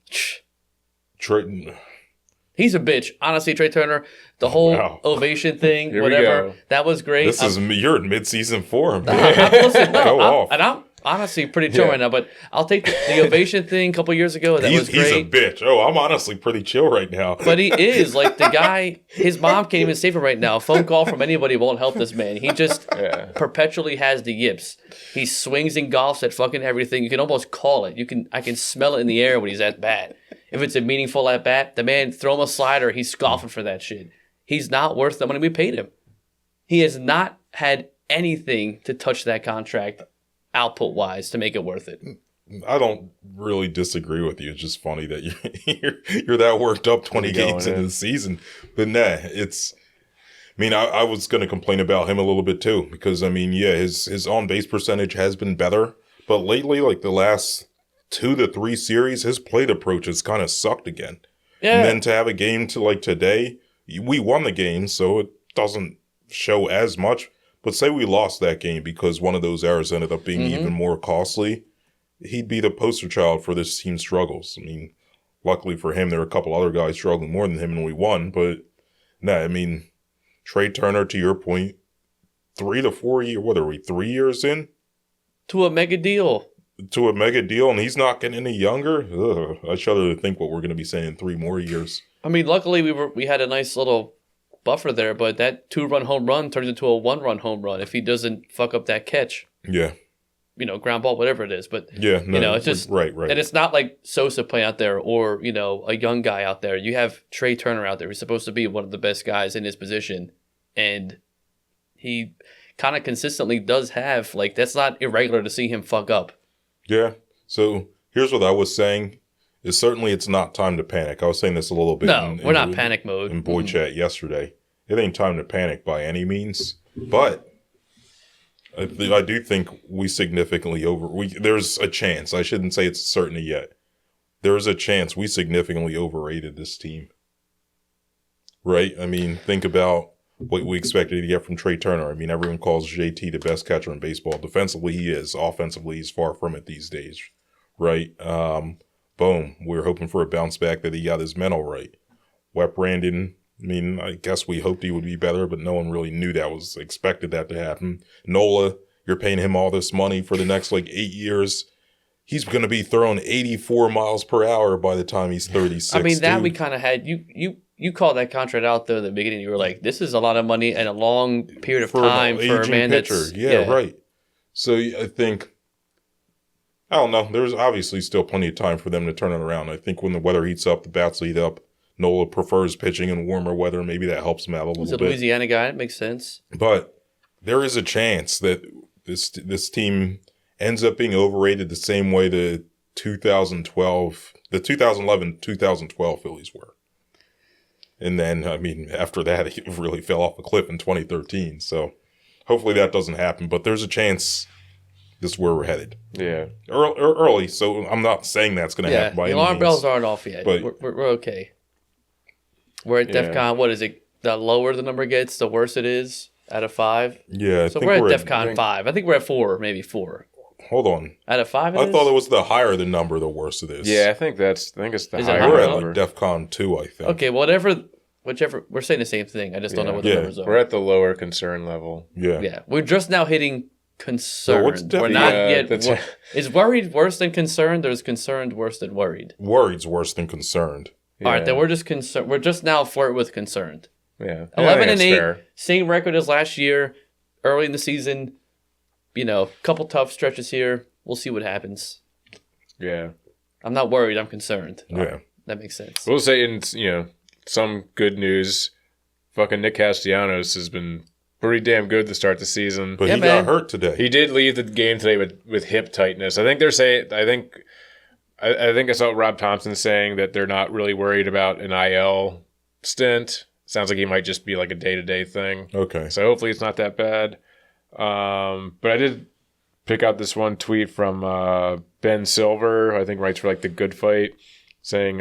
he's a bitch. Honestly, Trey Turner, the whole ovation thing, whatever, that was great. You're in mid-season form. Listen, Go off. And honestly pretty chill right now. But I'll take the ovation thing a couple years ago. That was great. He's a bitch. Oh, I'm honestly pretty chill right now. But he is like the guy. His mom can't even save him right now. A phone call from anybody won't help this man. He just perpetually has the yips. He swings and golfs at fucking everything. You can almost call it. I can smell it in the air when he's at bat. If it's a meaningful at bat, the man throw him a slider. He's golfing for that shit. He's not worth the money we paid him. He has not had anything to touch that contract output wise to make it worth it. I don't really disagree with you. It's just funny that you're that worked up 20 games into the season. But nah, I was going to complain about him a little bit too, because his on base percentage has been better, but lately, like the last 2 to 3 series, his plate approach has kind of sucked again. Yeah. And then to have a game to like today, we won the game, so it doesn't show as much. But say we lost that game because one of those errors ended up being even more costly, he'd be the poster child for this team's struggles. I mean, luckily for him, there were a couple other guys struggling more than him and we won. But, Trey Turner, to your point, 3 to 4 years, what are we, 3 years in? To a mega deal. And he's not getting any younger? Ugh, I shudder to think what we're going to be saying in 3 more years. I mean, luckily we had a nice little buffer there, but that 2-run home run turns into a 1-run home run if he doesn't fuck up that catch. Yeah. Ground ball, whatever it is. But, it's just... Right. And it's not like Sosa playing out there or, a young guy out there. You have Trey Turner out there. He's supposed to be one of the best guys in his position. And he kind of consistently does have, that's not irregular to see him fuck up. Yeah. So here's what I was saying. It's not time to panic. I was saying this a little bit. No, we're not panic mode. In boy chat yesterday. It ain't time to panic by any means. But I do think we significantly there's a chance. I shouldn't say it's a certainty yet. There's a chance we significantly overrated this team. Right? I mean, think about what we expected to get from Trey Turner. I mean, everyone calls JT the best catcher in baseball. Defensively, he is. Offensively, he's far from it these days. Right? Boom. We're hoping for a bounce back that he got his mental right. Wet Brandon, I guess we hoped he would be better, but no one really knew expected that to happen. Nola, you're paying him all this money for the next 8 years. He's going to be throwing 84 miles per hour by the time he's 36. That we kind of had. You called that contract out there at the beginning. You were like, this is a lot of money and a long period of time for a man pitcher. That's... Yeah, right. So I think... I don't know. There's obviously still plenty of time for them to turn it around. I think when the weather heats up, the bats heat up. Nola prefers pitching in warmer weather. Maybe that helps him out a little bit. He's a Louisiana guy. It makes sense. But there is a chance that this team ends up being overrated the same way the 2011-2012 Phillies were. And then, after that, it really fell off a cliff in 2013. So hopefully that doesn't happen. But there's a chance... This is where we're headed. Yeah. Early, so I'm not saying that's going to happen by any means. The alarm bells aren't off yet. But we're okay. We're at DEFCON, what is it? The lower the number gets, the worse it is out of 5? Yeah. So we're at DEFCON 5. I think we're at 4, maybe 4. Hold on. Out of 5 I thought it was the higher the number, the worse it is. Yeah, I think it's the higher We're number. at DEFCON 2, I think. Okay, whichever, we're saying the same thing. I just don't know what the numbers are. We're at the lower concern level. Yeah. Yeah. We're just now hitting concerned. So we're not yet. Is worried worse than concerned, or is concerned worse than worried? Worried's worse than concerned. Yeah. All right, then we're just concerned. We're just now flirt with concerned. Yeah, 11-8, fair. Same record as last year. Early in the season, couple tough stretches here. We'll see what happens. Yeah, I'm not worried. I'm concerned. Yeah, that makes sense. We'll say in some good news. Fucking Nick Castellanos has been pretty damn good to start the season. But he got hurt today. He did leave the game today with hip tightness. I think they're saying. I think I saw Rob Thompson saying that they're not really worried about an IL stint. Sounds like he might just be like a day-to-day thing. Okay. So hopefully it's not that bad. But I did pick out this one tweet from Ben Silver, who I think writes for The Good Fight, saying,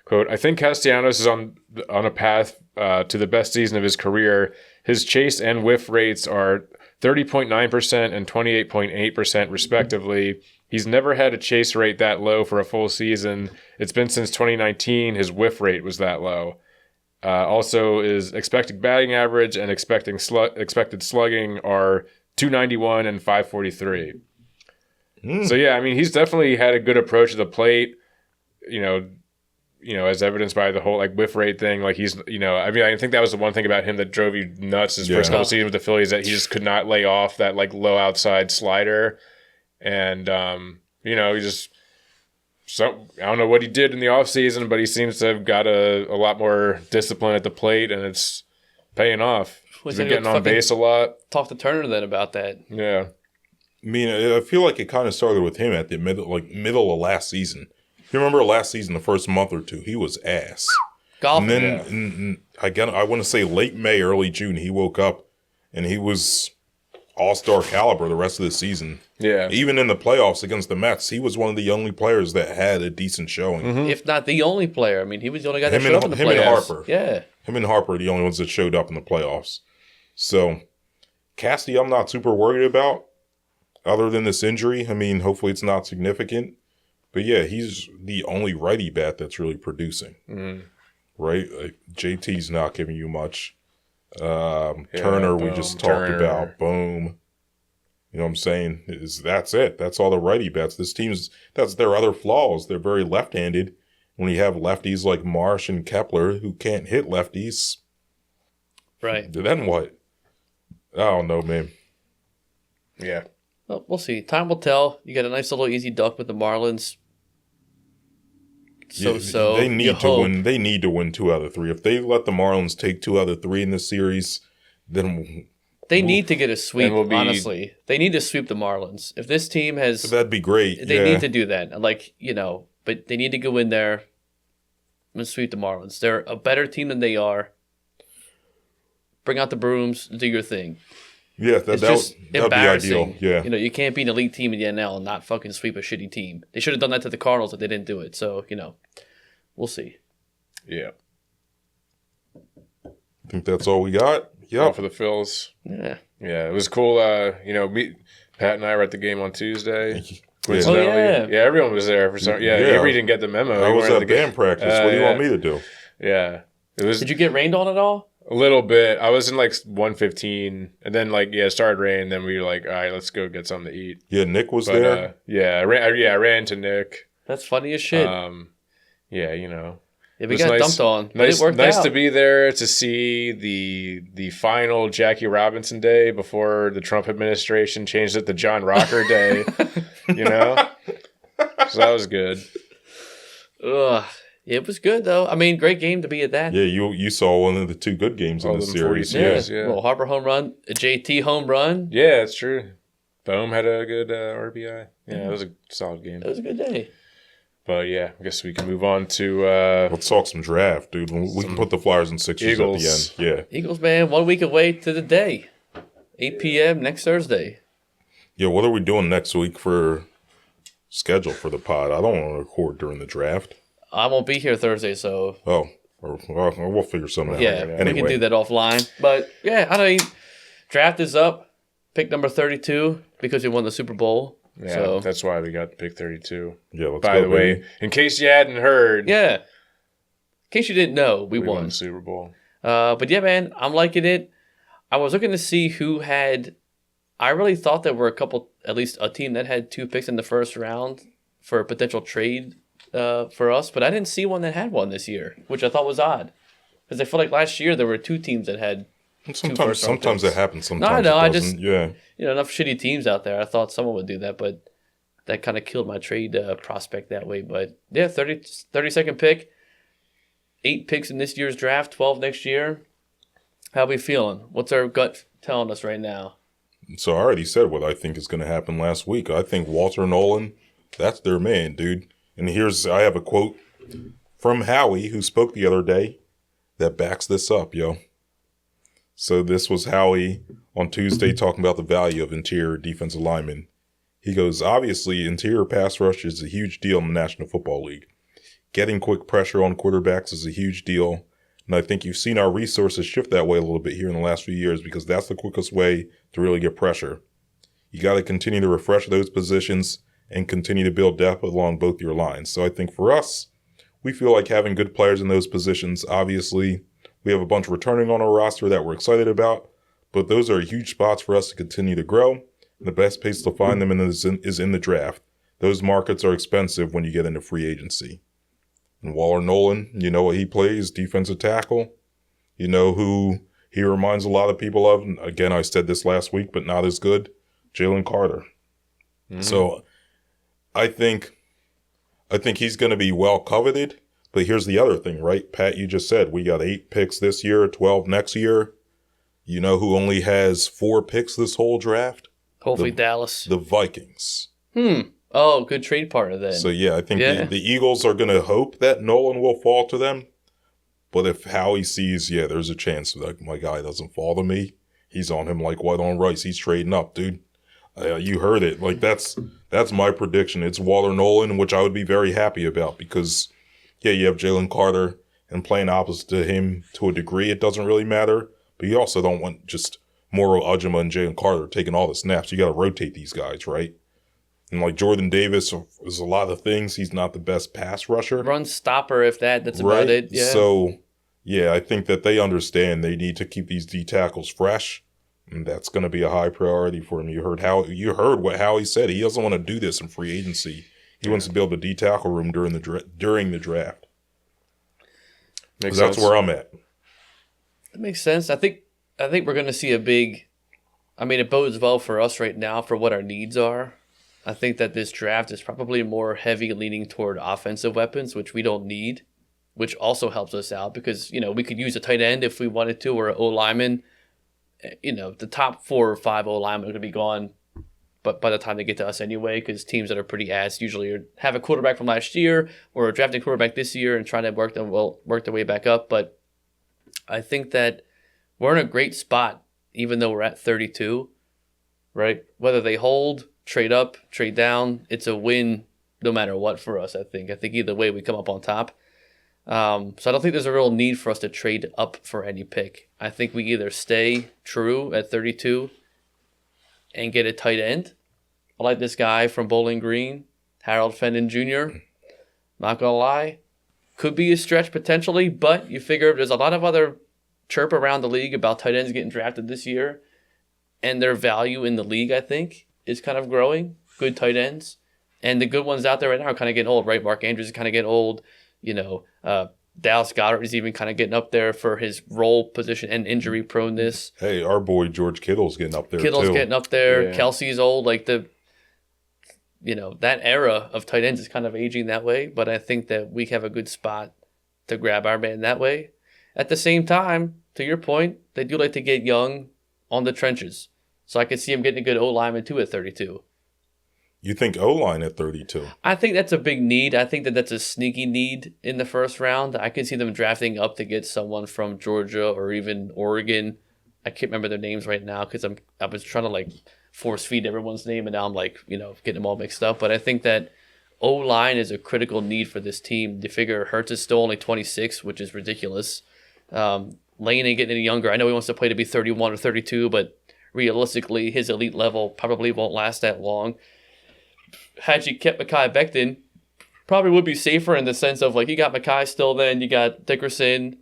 quote, "I think Castellanos is on a path to the best season of his career. His chase and whiff rates are 30.9% and 28.8% respectively. He's never had a chase rate that low for a full season. It's been since 2019 his whiff rate was that low. Also, his expected batting average and expected slugging are 291 and 543. So yeah, I mean, he's definitely had a good approach to the plate. You know, as evidenced by the whole like whiff rate thing. Like he's, you know, I mean, I think that was the one thing about him that drove you nuts his first couple seasons with the Phillies, that he just could not lay off that like low outside slider, and you know, he just. So I don't know what he did in the offseason, but he seems to have got a lot more discipline at the plate, and it's paying off. He's been getting on base a lot. Talk to Turner then about that. Yeah. I mean, I feel like it kind of started with him at the middle of last season. You remember last season, the first month or two, he was ass. Golf. And then I want to say late May, early June, he woke up and he was all-star caliber the rest of the season. Yeah. Even in the playoffs against the Mets, he was one of the only players that had a decent showing. Mm-hmm. If not the only player. I mean, he was the only guy that showed up in the playoffs. Him and Harper. Yeah. Him and Harper are the only ones that showed up in the playoffs. So, Casty, I'm not super worried about, other than this injury. I mean, hopefully it's not significant. But yeah, he's the only righty bat that's really producing. Mm-hmm. Right? Like, JT's not giving you much. Turner, we just talked about. Bohm. You know what I'm saying? That's it. That's all the righty bats. This team's, that's their other flaws. They're very left-handed. When you have lefties like Marsh and Kepler who can't hit lefties. Right. Then what? I don't know, man. Yeah. Well, we'll see. Time will tell. You got a nice little easy duck with the Marlins. So they need to win. They need to win 2 out of 3. If they let the Marlins take 2 out of 3 in this series, then they need to get a sweep. Honestly, they need to sweep the Marlins. If this team has, that'd be great. They need to do that. Like, you know, but they need to go in there and sweep the Marlins. They're a better team than they are. Bring out the brooms, do your thing. Yeah, that would be ideal. Yeah. You know, you can't be an elite team in the NL and not fucking sweep a shitty team. They should have done that to the Cardinals, but they didn't do it. So, you know, we'll see. Yeah. I think that's all we got. Yeah. All for the Phils. Yeah. Yeah, it was cool. You know, Pat and I were at the game on Tuesday. Coincidentally. Oh, yeah, everyone was there for some. Yeah, Avery didn't get the memo. I was at band practice. What do you want me to do? Yeah, it was. Did you get rained on at all? A little bit. I was in like 115, and then it started raining. Then we were like, all right, let's go get something to eat. Yeah, Nick was there. I ran to Nick. That's funny as shit. Yeah, you know. Yeah, we got dumped on. Nice, it worked nice out. to be there to see the final Jackie Robinson Day before the Trump administration changed it to John Rocker Day. You know, so that was good. Ugh. It was good though. I mean, great game to be at that. Yeah, you saw one of the 2 good games in the series. Yeah. Well, Harper home run, a JT home run. Yeah, it's true. Bohm had a good RBI. Yeah, it was a solid game. It was a good day. But yeah, I guess we can move on to let's talk some draft, dude. We can put the Flyers and Sixers Eagles. at the end. Yeah. Eagles, man, 1 week away to the day. 8 p.m. next Thursday. Yeah, what are we doing next week for schedule for the pod? I don't want to record during the draft. I won't be here Thursday, so. Oh, we'll figure something out. Yeah, anyway. we can do that offline. But yeah, I mean, draft is up. Pick number 32 because you won the Super Bowl. Yeah, so. That's why we got pick 32. Yeah, let's By the way, in case you hadn't heard. Yeah. In case you didn't know, we won the Super Bowl. But yeah, man, I'm liking it. I was looking to see who had. I really thought there were at least a team that had 2 picks in the first round for a potential trade for us, but I didn't see one that had one this year, which I thought was odd. Because I feel like last year there were 2 teams that had. Sometimes that happens. Sometimes no, I know. It doesn't. You know, enough shitty teams out there. I thought someone would do that, but that kind of killed my trade prospect that way. But yeah, 32nd pick, 8 picks in this year's draft, 12 next year. How we feeling? What's our gut telling us right now? So I already said what I think is going to happen last week. I think Walter Nolan, that's their man, dude. And I have a quote from Howie, who spoke the other day, that backs this up, yo. So this was Howie on Tuesday talking about the value of interior defensive linemen. He goes, obviously, interior pass rush is a huge deal in the National Football League. Getting quick pressure on quarterbacks is a huge deal. And I think you've seen our resources shift that way a little bit here in the last few years because that's the quickest way to really get pressure. You got to continue to refresh those positions and continue to build depth along both your lines. So I think for us, we feel like having good players in those positions, obviously, we have a bunch returning on our roster that we're excited about, but those are huge spots for us to continue to grow. The best place to find them is in the draft. Those markets are expensive when you get into free agency. And Waller Nolan, you know what he plays? Defensive tackle. You know who he reminds a lot of people of? And again, I said this last week, but not as good. Jalen Carter. Mm-hmm. So I think he's going to be well coveted. But here's the other thing, right? Pat, you just said we got 8 picks this year, 12 next year. You know who only has 4 picks this whole draft? Hopefully Dallas. The Vikings. Oh, good trade partner then. So, yeah, I think the Eagles are going to hope that Nolan will fall to them. But if Howie sees, there's a chance that my guy doesn't fall to me, he's on him like white on rice. He's trading up, dude. You heard it. Like, that's my prediction. It's Waller Nolan, which I would be very happy about because, you have Jalen Carter and playing opposite to him to a degree. It doesn't really matter. But you also don't want just Moro Ujima and Jalen Carter taking all the snaps. You got to rotate these guys, right? And like Jordan Davis is a lot of things. He's not the best pass rusher. Run stopper, if that's right? About it. Yeah. So, I think that they understand they need to keep these D tackles fresh. And that's going to be a high priority for him. You heard what Howie said. He doesn't want to do this in free agency. He wants to build a D tackle room during the draft. Makes sense. That's where I'm at. That makes sense. I think we're going to see it bodes well for us right now for what our needs are. I think that this draft is probably more heavy leaning toward offensive weapons, which we don't need, which also helps us out because, we could use a tight end if we wanted to or an O-lineman. The top 4 or 5 O-linemen are going to be gone but by the time they get to us anyway, because teams that are pretty ass usually have a quarterback from last year or are drafting a quarterback this year and trying to work their way back up. But I think that we're in a great spot, even though we're at 32, right? Whether they hold, trade up, trade down, it's a win no matter what for us, I think. I think either way we come up on top. So I don't think there's a real need for us to trade up for any pick. I think we either stay true at 32 and get a tight end. I like this guy from Bowling Green, Harold Fenton Jr. Not going to lie. Could be a stretch potentially, but you figure there's a lot of other chirp around the league about tight ends getting drafted this year, and their value in the league, I think, is kind of growing. Good tight ends. And the good ones out there right now are kind of getting old, right? Mark Andrews is kind of getting old. Dallas Goedert is even kind of getting up there for his role position and injury proneness. Hey, our boy George Kittle's getting up there Kittle's too. Getting up there. Yeah. Kelsey's old. Like that era of tight ends is kind of aging that way. But I think that we have a good spot to grab our man that way. At the same time, to your point, they do like to get young on the trenches. So I could see him getting a good O-lineman too at 32. You think O-line at 32? I think that's a big need. I think that that's a sneaky need in the first round. I could see them drafting up to get someone from Georgia or even Oregon. I can't remember their names right now because I was trying to force feed everyone's name, and now I'm getting them all mixed up. But I think that O-line is a critical need for this team. You figure Hurts is still only 26, which is ridiculous. Lane ain't getting any younger. I know he wants to play to be 31 or 32, but realistically, his elite level probably won't last that long. Had you kept Mekhi Becton, probably would be safer in the sense of you got Mekhi still then, you got Dickerson,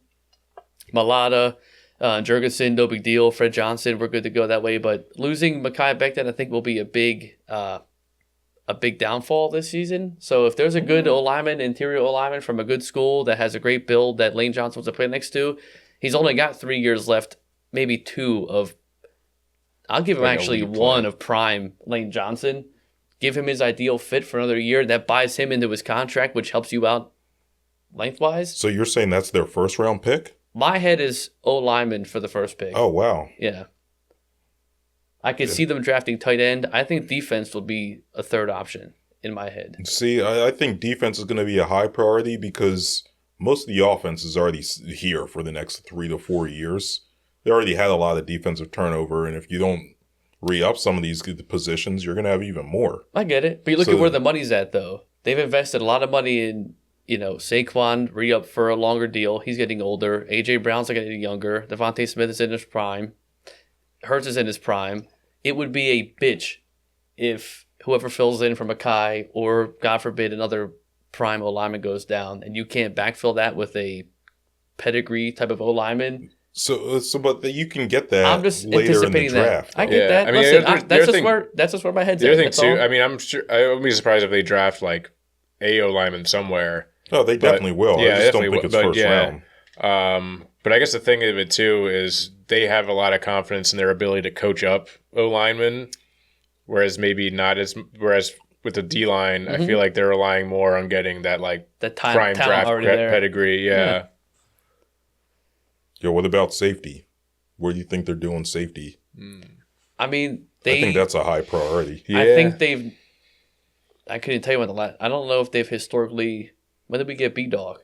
Malata, Jurgensen, no big deal. Fred Johnson, we're good to go that way. But losing Mekhi Becton, I think, will be a big downfall this season. So if there's a good O-lineman, interior O-lineman from a good school that has a great build that Lane Johnson wants to play next to, he's only got 3 years left, maybe 2 of, I'll give him actually 1 of prime Lane Johnson. Give him his ideal fit for another year. That buys him into his contract, which helps you out lengthwise. So you're saying that's their first round pick? My head is O-lineman for the first pick. Oh, wow. Yeah. I could see them drafting tight end. I think defense will be a third option in my head. See, I think defense is going to be a high priority because most of the offense is already here for the next 3 to 4 years. They already had a lot of defensive turnover, and if you don't re-up some of these positions, you're going to have even more. I get it. But you look at where the money's at, though. They've invested a lot of money in, Saquon re-up for a longer deal. He's getting older. A.J. Brown's getting younger. Devontae Smith is in his prime. Hurts is in his prime. It would be a bitch if whoever fills in for Mekhi or, God forbid, another prime O-lineman goes down and you can't backfill that with a pedigree type of O-lineman But you can get that I'm just later in the anticipating draft. that. I though. get that. I mean, Listen, the that's just where my head's The at. other thing That's too, all. I mean, I'm sure I wouldn't be surprised if they draft like a lineman somewhere. No, they definitely will. Yeah, I just don't think it's first round. But I guess the thing of it too is they have a lot of confidence in their ability to coach up O linemen, whereas maybe not as. Whereas with the D line, I feel like they're relying more on getting that like prime draft pedigree. Yeah. What about safety? Where do you think they're doing safety? I mean, I think that's a high priority. I think they've. I couldn't tell you when the last. I don't know if they've historically. When did we get B-Dog?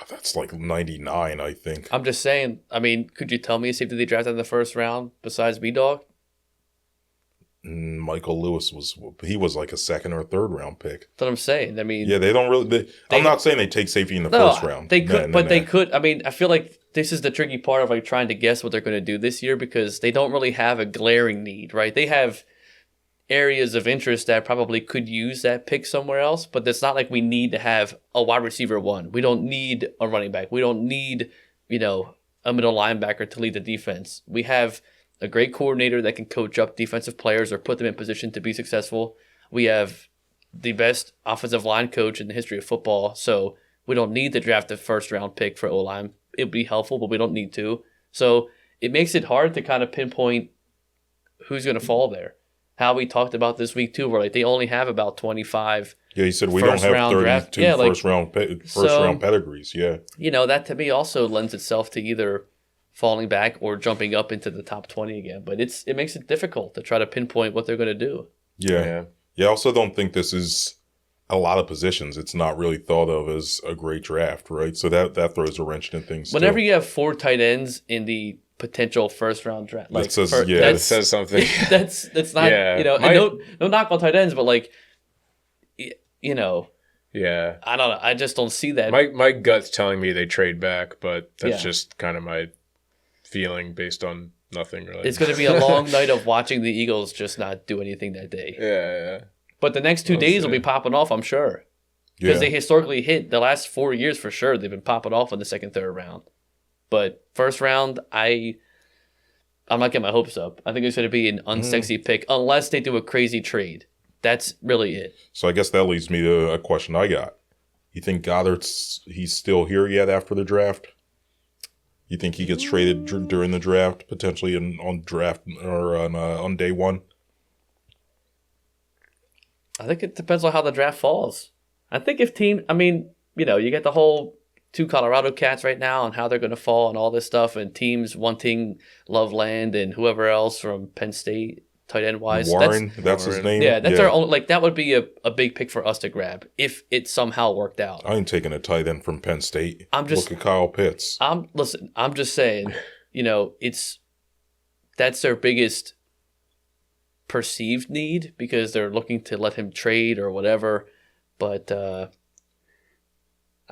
That's like 99, I think. I'm just saying. I mean, could you tell me a safety they drafted in the first round besides B-Dog? Michael Lewis was like a second or third round pick. That's what I'm saying. I mean, yeah, they don't really. I'm not saying they take safety in the first round. They could, they could. I mean, I feel like this is the tricky part of like trying to guess what they're going to do this year because they don't really have a glaring need, right? They have areas of interest that probably could use that pick somewhere else, but it's not like we need to have a wide receiver one. We don't need a running back. We don't need, a middle linebacker to lead the defense. We have a great coordinator that can coach up defensive players or put them in position to be successful. We have the best offensive line coach in the history of football, so we don't need to draft a first-round pick for O-line. It would be helpful, but we don't need to. So it makes it hard to kind of pinpoint who's going to fall there. How we talked about this week, too, where like they only have about 25 Yeah, he said we don't have 32 first-round pedigrees, yeah. That to me also lends itself to either falling back or jumping up into the top 20 again. But it makes it difficult to try to pinpoint what they're going to do. Yeah. I also don't think this is a lot of positions. It's not really thought of as a great draft, right? So that throws a wrench in things. Whenever you have 4 tight ends in the potential first round draft, that says something. That's not and no knock on tight ends, but like Yeah. I don't know. I just don't see that. My gut's telling me they trade back, but that's just kind of my feeling based on nothing really. It's going to be a long night of watching the Eagles just not do anything that day. Yeah. But the next 2 days will be popping off, I'm sure. Because they historically hit the last 4 years for sure. They've been popping off in the second, third round. But first round, I'm not getting my hopes up. I think it's going to be an unsexy pick unless they do a crazy trade. That's really it. So I guess that leads me to a question I got. You think he's still here yet after the draft? You think he gets traded during the draft, potentially on draft or on day one? I think it depends on how the draft falls. I think you get the whole 2 Colorado cats right now and how they're going to fall and all this stuff and teams wanting Loveland and whoever else from Penn State. Tight end wise, that's his name. Yeah, that's our own. Like that would be a big pick for us to grab if it somehow worked out. I ain't taking a tight end from Penn State. Look at Kyle Pitts. I'm just saying, that's their biggest perceived need because they're looking to let him trade or whatever. But I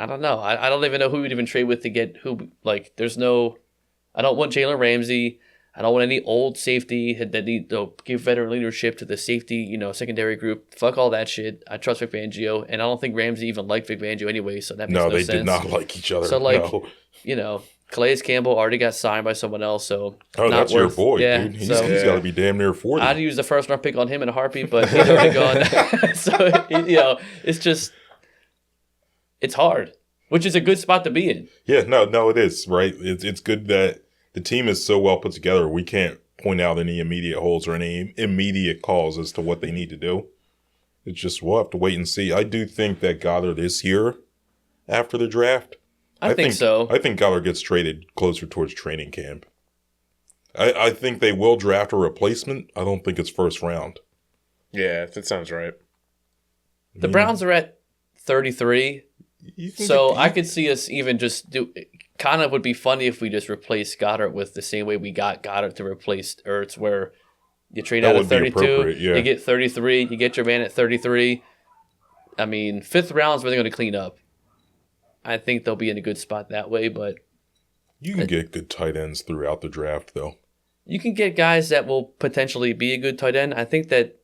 don't know. I don't even know who we'd even trade with to get who. Like, there's no. I don't want Jalen Ramsey. I don't want any old safety that need to give veteran leadership to the safety, secondary group. Fuck all that shit. I trust Vic Fangio, and I don't think Ramsey even liked Vic Fangio anyway, so that makes no sense. No, they did not like each other. So, Calais Campbell already got signed by someone else, so that's your boy, dude. He's got to be damn near 40. I'd use the first round pick on him in a heartbeat, but he's already gone. So, it's just it's hard, which is a good spot to be in. Yeah, no, it is, right? It's good that the team is so well put together, we can't point out any immediate holes or any immediate calls as to what they need to do. It's just we'll have to wait and see. I do think that Goddard is here after the draft. I think so. I think Goddard gets traded closer towards training camp. I think they will draft a replacement. I don't think it's first round. Yeah, that sounds right. The Browns are at 33. So I could see us even just do. Kind of would be funny if we just replaced Goddard with the same way we got Goddard to replace Ertz, where you trade out of 32, you get 33, you get your man at 33. I mean, 5th round is where they're going to clean up. I think they'll be in a good spot that way, but you can get good tight ends throughout the draft, though. You can get guys that will potentially be a good tight end. I think that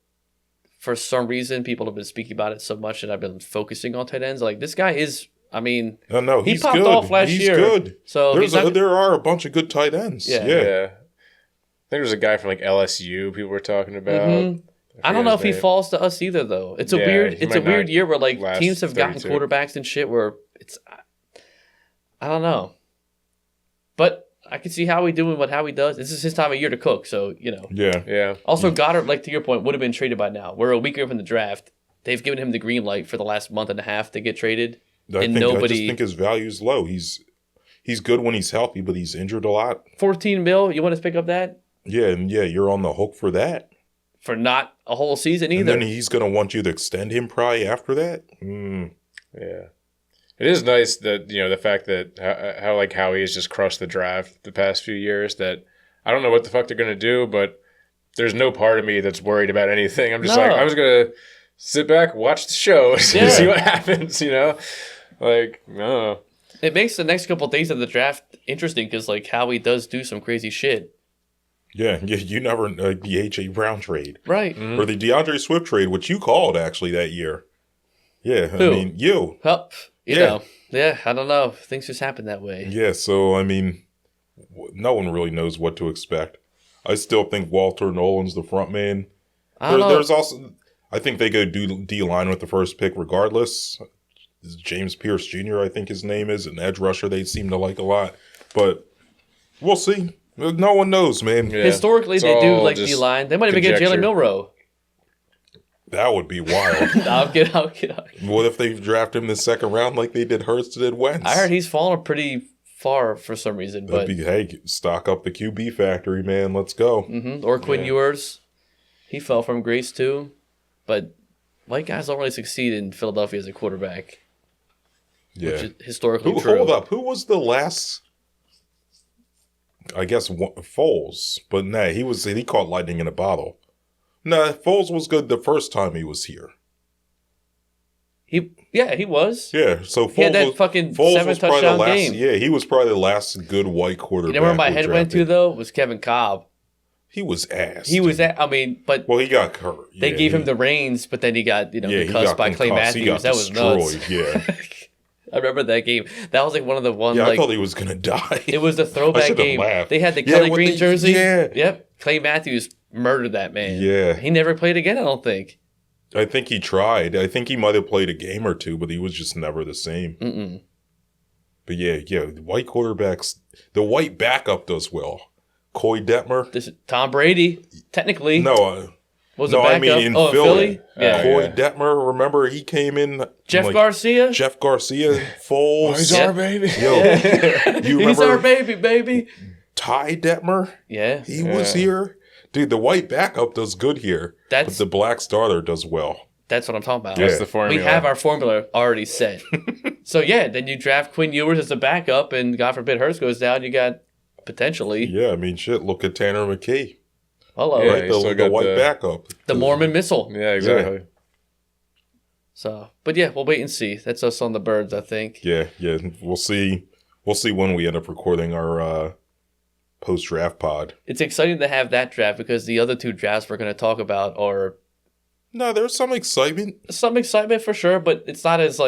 for some reason people have been speaking about it so much, and I've been focusing on tight ends. Like this guy is I mean, no, he he's popped good. off last he's year. good. So there are a bunch of good tight ends. Yeah. I think there's a guy from like LSU people were talking about. Mm-hmm. I don't know if he falls to us either, though. It's a weird year where like teams have gotten quarterbacks and shit where it's, I don't know, but I can see Howie doing what Howie does. This is his time of year to cook, so Yeah. Also, Goddard, like to your point, would have been traded by now. We're a week away from the draft. They've given him the green light for the last month and a half to get traded, I just think his value's low. He's good when he's healthy, but he's injured a lot. $14 million. You want to pick up that? Yeah, and you're on the hook for that. For not a whole season either. And then he's going to want you to extend him probably after that. Yeah. It is nice that, the fact that how like Howie has just crushed the draft the past few years, that I don't know what the fuck they're going to do, but there's no part of me that's worried about anything. I'm just I was going to sit back, watch the show, see what happens, Like, no. It makes the next couple of days of the draft interesting because, like, Howie does do some crazy shit. Yeah, you never the A.J. Brown trade. Right. Mm-hmm. Or the DeAndre Swift trade, which you called, actually, that year. Yeah, Who? I mean, you. You know. Yeah, I don't know. Things just happen that way. Yeah, so, I mean, no one really knows what to expect. I still think Walter Nolan's the front man. There's also, I think they go D-line with the first pick regardless. James Pierce Jr., I think his name is, an edge rusher they seem to like a lot. But we'll see. No one knows, man. Yeah. Historically, they do like D-line. They might even get Jalen Milroe. That would be wild. I'll get. What if they draft him in the second round like they did Hurst did Wentz? I heard he's fallen pretty far for some reason. Hey, stock up the QB factory, man. Let's go. Mm-hmm. Or Quinn Ewers. He fell from grace too. But white guys don't really succeed in Philadelphia as a quarterback. Yeah. Which is historically true. Hold up. Who was the last... I guess Foles. But nah, he caught lightning in a bottle. Nah, Foles was good the first time he was here. He was. Yeah, so Foles he had that fucking 7-touchdown game. Yeah, he was probably the last good white quarterback. You know where my head went to, though? Was Kevin Cobb. He was ass. Well, he got hurt. They gave him the reins, but then he got, concussed by Clay Matthews. That was nuts. Yeah. I remember that game. That was like one of the ones. Yeah, I thought he was gonna die. It was the throwback game. Laughed. They had the Kelly Green jersey. Yeah. Yep. Clay Matthews murdered that man. Yeah. He never played again, I don't think. I think he tried. I think he might have played a game or two, but he was just never the same. Mm-mm. But yeah, white quarterbacks. The white backup does well. Coy Detmer. This is Tom Brady, technically. No, was a backup. I mean in Philly? Yeah. Coy Detmer, remember he came in. Jeff Garcia, Foles. He's our baby. Yo, you remember? He's our baby. Ty Detmer. Yeah. He was here. Dude, the white backup does good here. But the black starter does well. That's what I'm talking about. That's the formula. We have our formula already set. So then you draft Quinn Ewers as a backup, and God forbid Hurst goes down, you got potentially. Yeah, I mean, shit, look at Tanner McKee. Hello. Yeah, right, the white backup. The Mormon missile. Yeah, exactly. Yeah. So, but we'll wait and see. That's us on the birds, I think. Yeah. We'll see. We'll see when we end up recording our post-draft pod. It's exciting to have that draft because the other two drafts we're going to talk about are... No, there's some excitement. Some excitement for sure, but it's not as,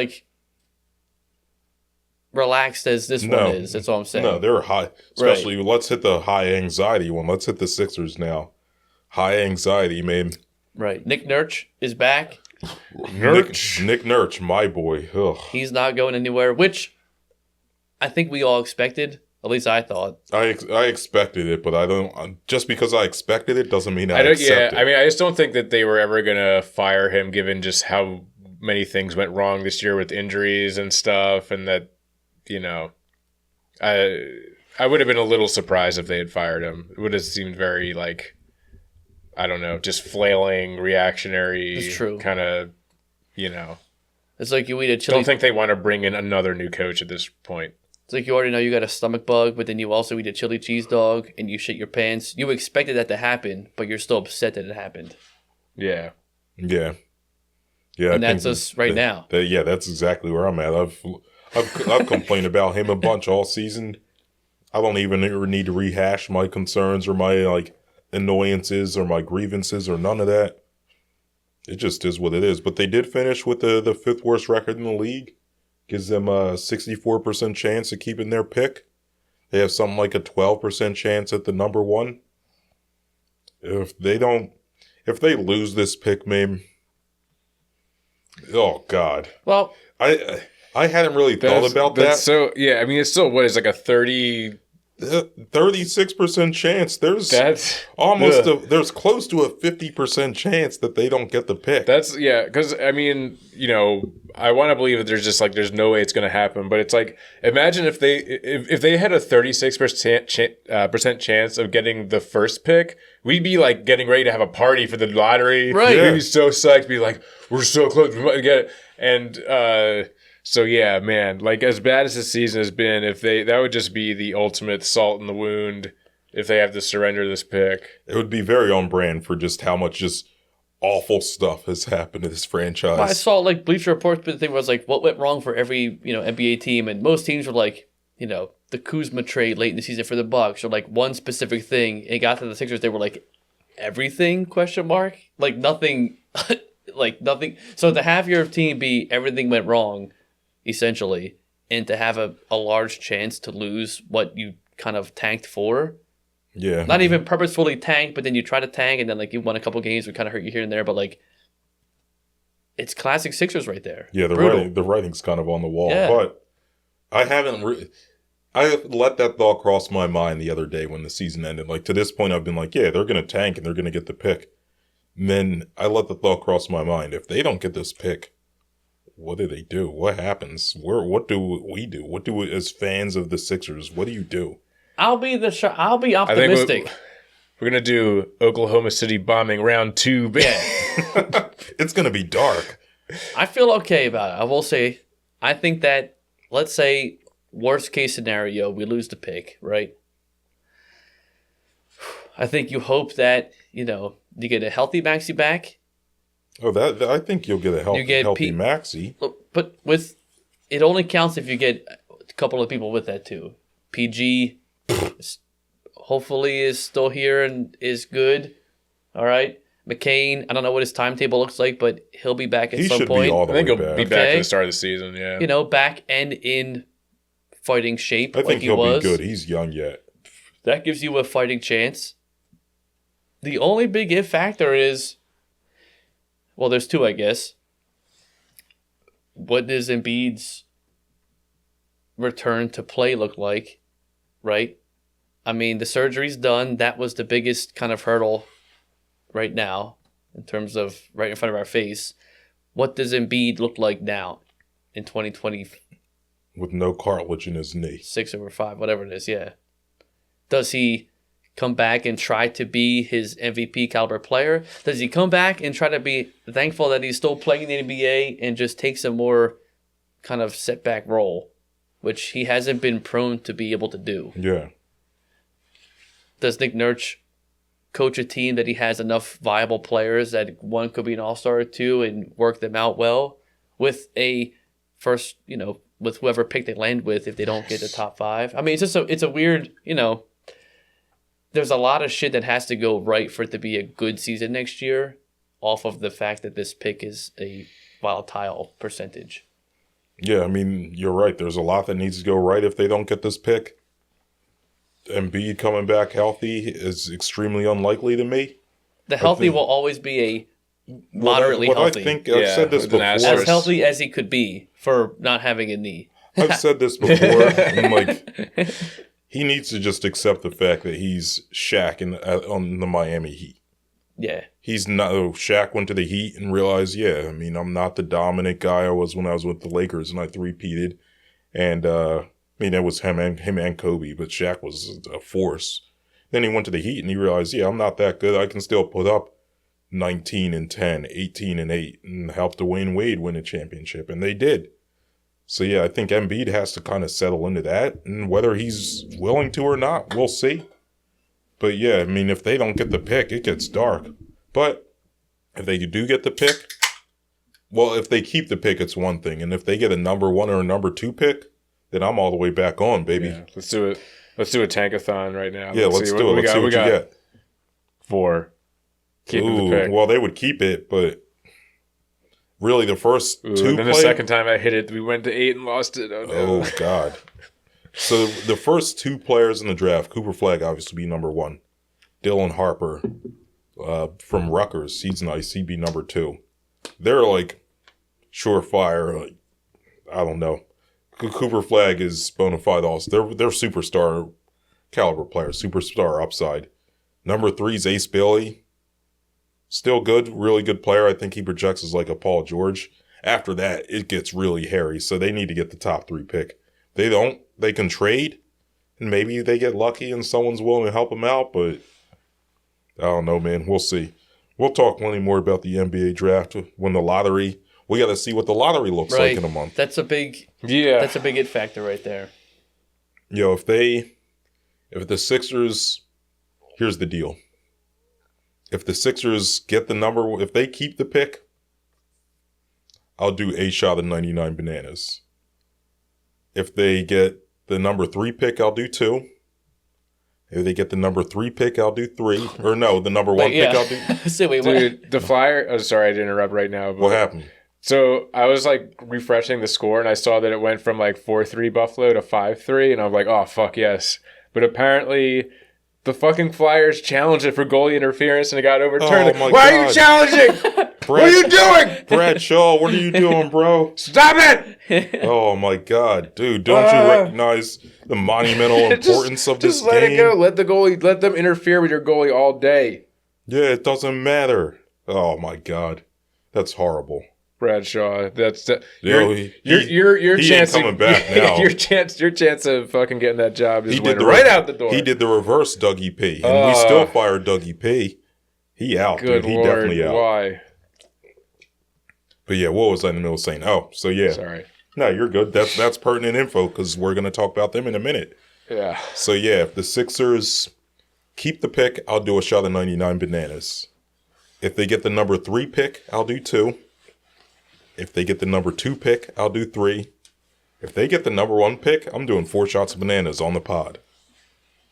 relaxed as this one is. That's all I'm saying. No, they're high. Especially, let's hit the high anxiety one. Let's hit the Sixers now. High anxiety, man. Right. Nick Nurse is back. Nick Nurse, my boy. Ugh. He's not going anywhere, which I think we all expected. At least I thought. I expected it, but I don't. Just because I expected it doesn't mean I accept it. I mean, I just don't think that they were ever gonna fire him, given just how many things went wrong this year with injuries and stuff, and that I would have been a little surprised if they had fired him. It would have seemed very I don't know, just flailing, reactionary, kind of, It's like you eat a chili. Don't think they want to bring in another new coach at this point. It's like you already know you got a stomach bug, but then you also eat a chili cheese dog and you shit your pants. You expected that to happen, but you're still upset that it happened. Yeah. And that's us right now. That's exactly where I'm at. I've complained about him a bunch all season. I don't even need to rehash my concerns or my annoyances or my grievances or none of that. It just is what it is. But they did finish with the fifth worst record in the league. gives them a 64% chance of keeping their pick. They have something like a 12% chance at the number 1. If they lose this pick, maybe. Oh God. Well, I hadn't really thought about that. So yeah, I mean, it's still what is like a 36% chance. There's there's close to a 50% chance that they don't get the pick. That's because I mean, I want to believe that there's no way it's going to happen, but it's like imagine if they had a 36% chance of getting the first pick, we'd be like getting ready to have a party for the lottery. Right. We'd be so psyched, be like, we're so close, we might get it. And so yeah, man, like as bad as this season has been, that would just be the ultimate salt in the wound if they have to surrender this pick. It would be very on brand for just how much just awful stuff has happened to this franchise. I saw like Bleacher Report's big thing was like what went wrong for every NBA team, and most teams were like the Kuzma trade late in the season for the Bucks, or like one specific thing. It got to the Sixers, they were like everything ? Like nothing, like nothing. So to have your team be everything went wrong, essentially, and to have a large chance to lose what you kind of tanked for. Yeah. Not even purposefully tanked, but then you try to tank, and then like you won a couple games, would kind of hurt you here and there, but like it's classic Sixers right there. Yeah, the writing's kind of on the wall. Yeah. But I haven't I let that thought cross my mind the other day when the season ended. Like to this point I've been like, yeah, they're gonna tank and they're gonna get the pick. And then I let the thought cross my mind. If they don't get this pick, what do they do? What happens? What do we do? What do we, as fans of the Sixers, what do you do? I'll be optimistic. We're gonna do Oklahoma City bombing round 2. Yeah. It's gonna be dark. I feel okay about it. I will say, I think that, let's say, worst case scenario, we lose the pick, right? I think you hope that, you get a healthy Maxey back. Oh, that I think you'll get a healthy Maxey. But it only counts if you get a couple of people with that too. PG hopefully is still here and is good. All right. McCain, I don't know what his timetable looks like, but he'll be back at some point. I think he'll be back at the start of the season, yeah. Back and in fighting shape. I think he'll be good. He's young yet. That gives you a fighting chance. The only big if factor is, well, there's two, I guess. What does Embiid's return to play look like, right? I mean, the surgery's done. That was the biggest kind of hurdle right now in terms of right in front of our face. What does Embiid look like now in 2020? With no cartilage in his knee. 6/5, whatever it is, yeah. Does he come back and try to be his MVP caliber player? Does he come back and try to be thankful that he's still playing in the NBA and just takes a more kind of setback role, which he hasn't been prone to be able to do? Yeah. Does Nick Nurse coach a team that he has enough viable players that one could be an all-star or two and work them out well with a first, with whoever pick they land with if they don't get the top 5? I mean, it's a weird, there's a lot of shit that has to go right for it to be a good season next year off of the fact that this pick is a volatile percentage. Yeah, I mean, you're right. There's a lot that needs to go right if they don't get this pick. Embiid coming back healthy is extremely unlikely to me. The healthy will always be a moderately healthy. I think I've said this before. As healthy as he could be for not having a knee. I've said this before. I'm like, he needs to just accept the fact that he's Shaq on the Miami Heat. Yeah. He's not. Shaq went to the Heat and realized, I'm not the dominant guy I was when I was with the Lakers and I three-peated. And, it was him and Kobe, but Shaq was a force. Then he went to the Heat and he realized, I'm not that good. I can still put up 19-10, 18-8, and help Dwayne Wade win a championship. And they did. So, I think Embiid has to kind of settle into that. And whether he's willing to or not, we'll see. But, if they don't get the pick, it gets dark. But if they do get the pick, if they keep the pick, it's one thing. And if they get a number 1 or a number 2 pick, then I'm all the way back on, baby. Yeah, let's do it. Let's do a tankathon right now. Yeah, let's do it. Let's see what you get. 4. Keeping the pick. Well, they would keep it, but really the first two And then players. the second time I hit it, we went to 8 and lost it. Oh, no. Oh, God. So the first two players in the draft, Cooper Flagg obviously be number 1. Dylan Harper from Rutgers, he's nice. He'd be number 2. They're like surefire. Like, I don't know. Cooper Flagg is bona fide also. They're superstar caliber players, superstar upside. Number 3 is Ace Bailey. Still good, really good player. I think he projects as like a Paul George. After that, it gets really hairy. So they need to get the top 3 pick. They don't. They can trade, and maybe they get lucky and someone's willing to help them out. But I don't know, man. We'll see. We'll talk plenty more about the NBA draft when the lottery. We got to see what the lottery looks like in a month. That's a big it factor right there. Yo, if the Sixers, here's the deal. If the Sixers get the number, if they keep the pick, I'll do a shot of 99 bananas. If they get the number 3 pick, I'll do 2. If they get the number 3 pick, I'll do 3. Or no, the number 1 pick, I'll do. Dude, the Flyer. Oh, sorry, I did interrupt right now. But What happened? So I was like refreshing the score, and I saw that it went from like 4-3 Buffalo to 5-3, and I'm like, oh fuck yes. But apparently, the fucking Flyers challenged it for goalie interference, and it got overturned. Oh, my Why are God. you challenging? What are you doing? Brad Shaw, what are you doing, bro? Stop it! Oh my God, dude! Don't you recognize the monumental importance of this just let game? it go. Let them interfere with your goalie all day. Yeah, it doesn't matter. Oh my God, that's horrible. Bradshaw, that's Yo, your he chance ain't coming back now. your chance of fucking getting that job is went the right out the door. He did the reverse Dougie P, and we still fired Dougie P. He out, Good dude. He Lord, definitely out. why? But yeah, what was I in the middle of saying? Oh, so yeah. Sorry. No, you're good. That's pertinent info because we're gonna talk about them in a minute. Yeah. So yeah, if the Sixers keep the pick, I'll do a shot of 99 bananas. If they get the number 3 pick, I'll do 2. If they get the number 2 pick, I'll do 3. If they get the number 1 pick, I'm doing 4 shots of bananas on the pod.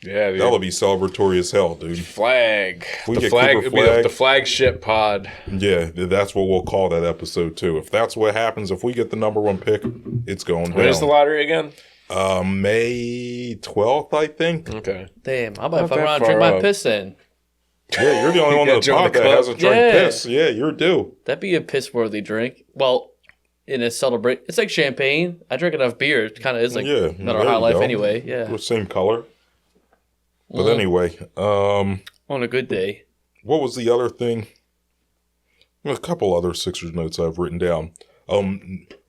Yeah, dude. That'll be celebratory as hell, dude. Flag. We The get flag. Cooper It'll be Flag. the flagship pod. Yeah, that's what we'll call that episode too. If that's what happens, if we get the number 1 pick, it's going down. When is the lottery again? May 12th, I think. Okay. Damn, I'm about to Not fuck that around and far drink my up. piss in. Yeah, you're the only one gotta on the join pod the that club. hasn't drank Yeah. piss. Yeah, you're due. That'd be a piss-worthy drink. Well, in a celebrate, it's like champagne. I drink enough beer. It kind of is like Yeah, Miller there High you Life go. anyway. Yeah. We're same color. But Mhm. anyway, On a good day. what was the other thing? A couple other Sixers notes I've written down.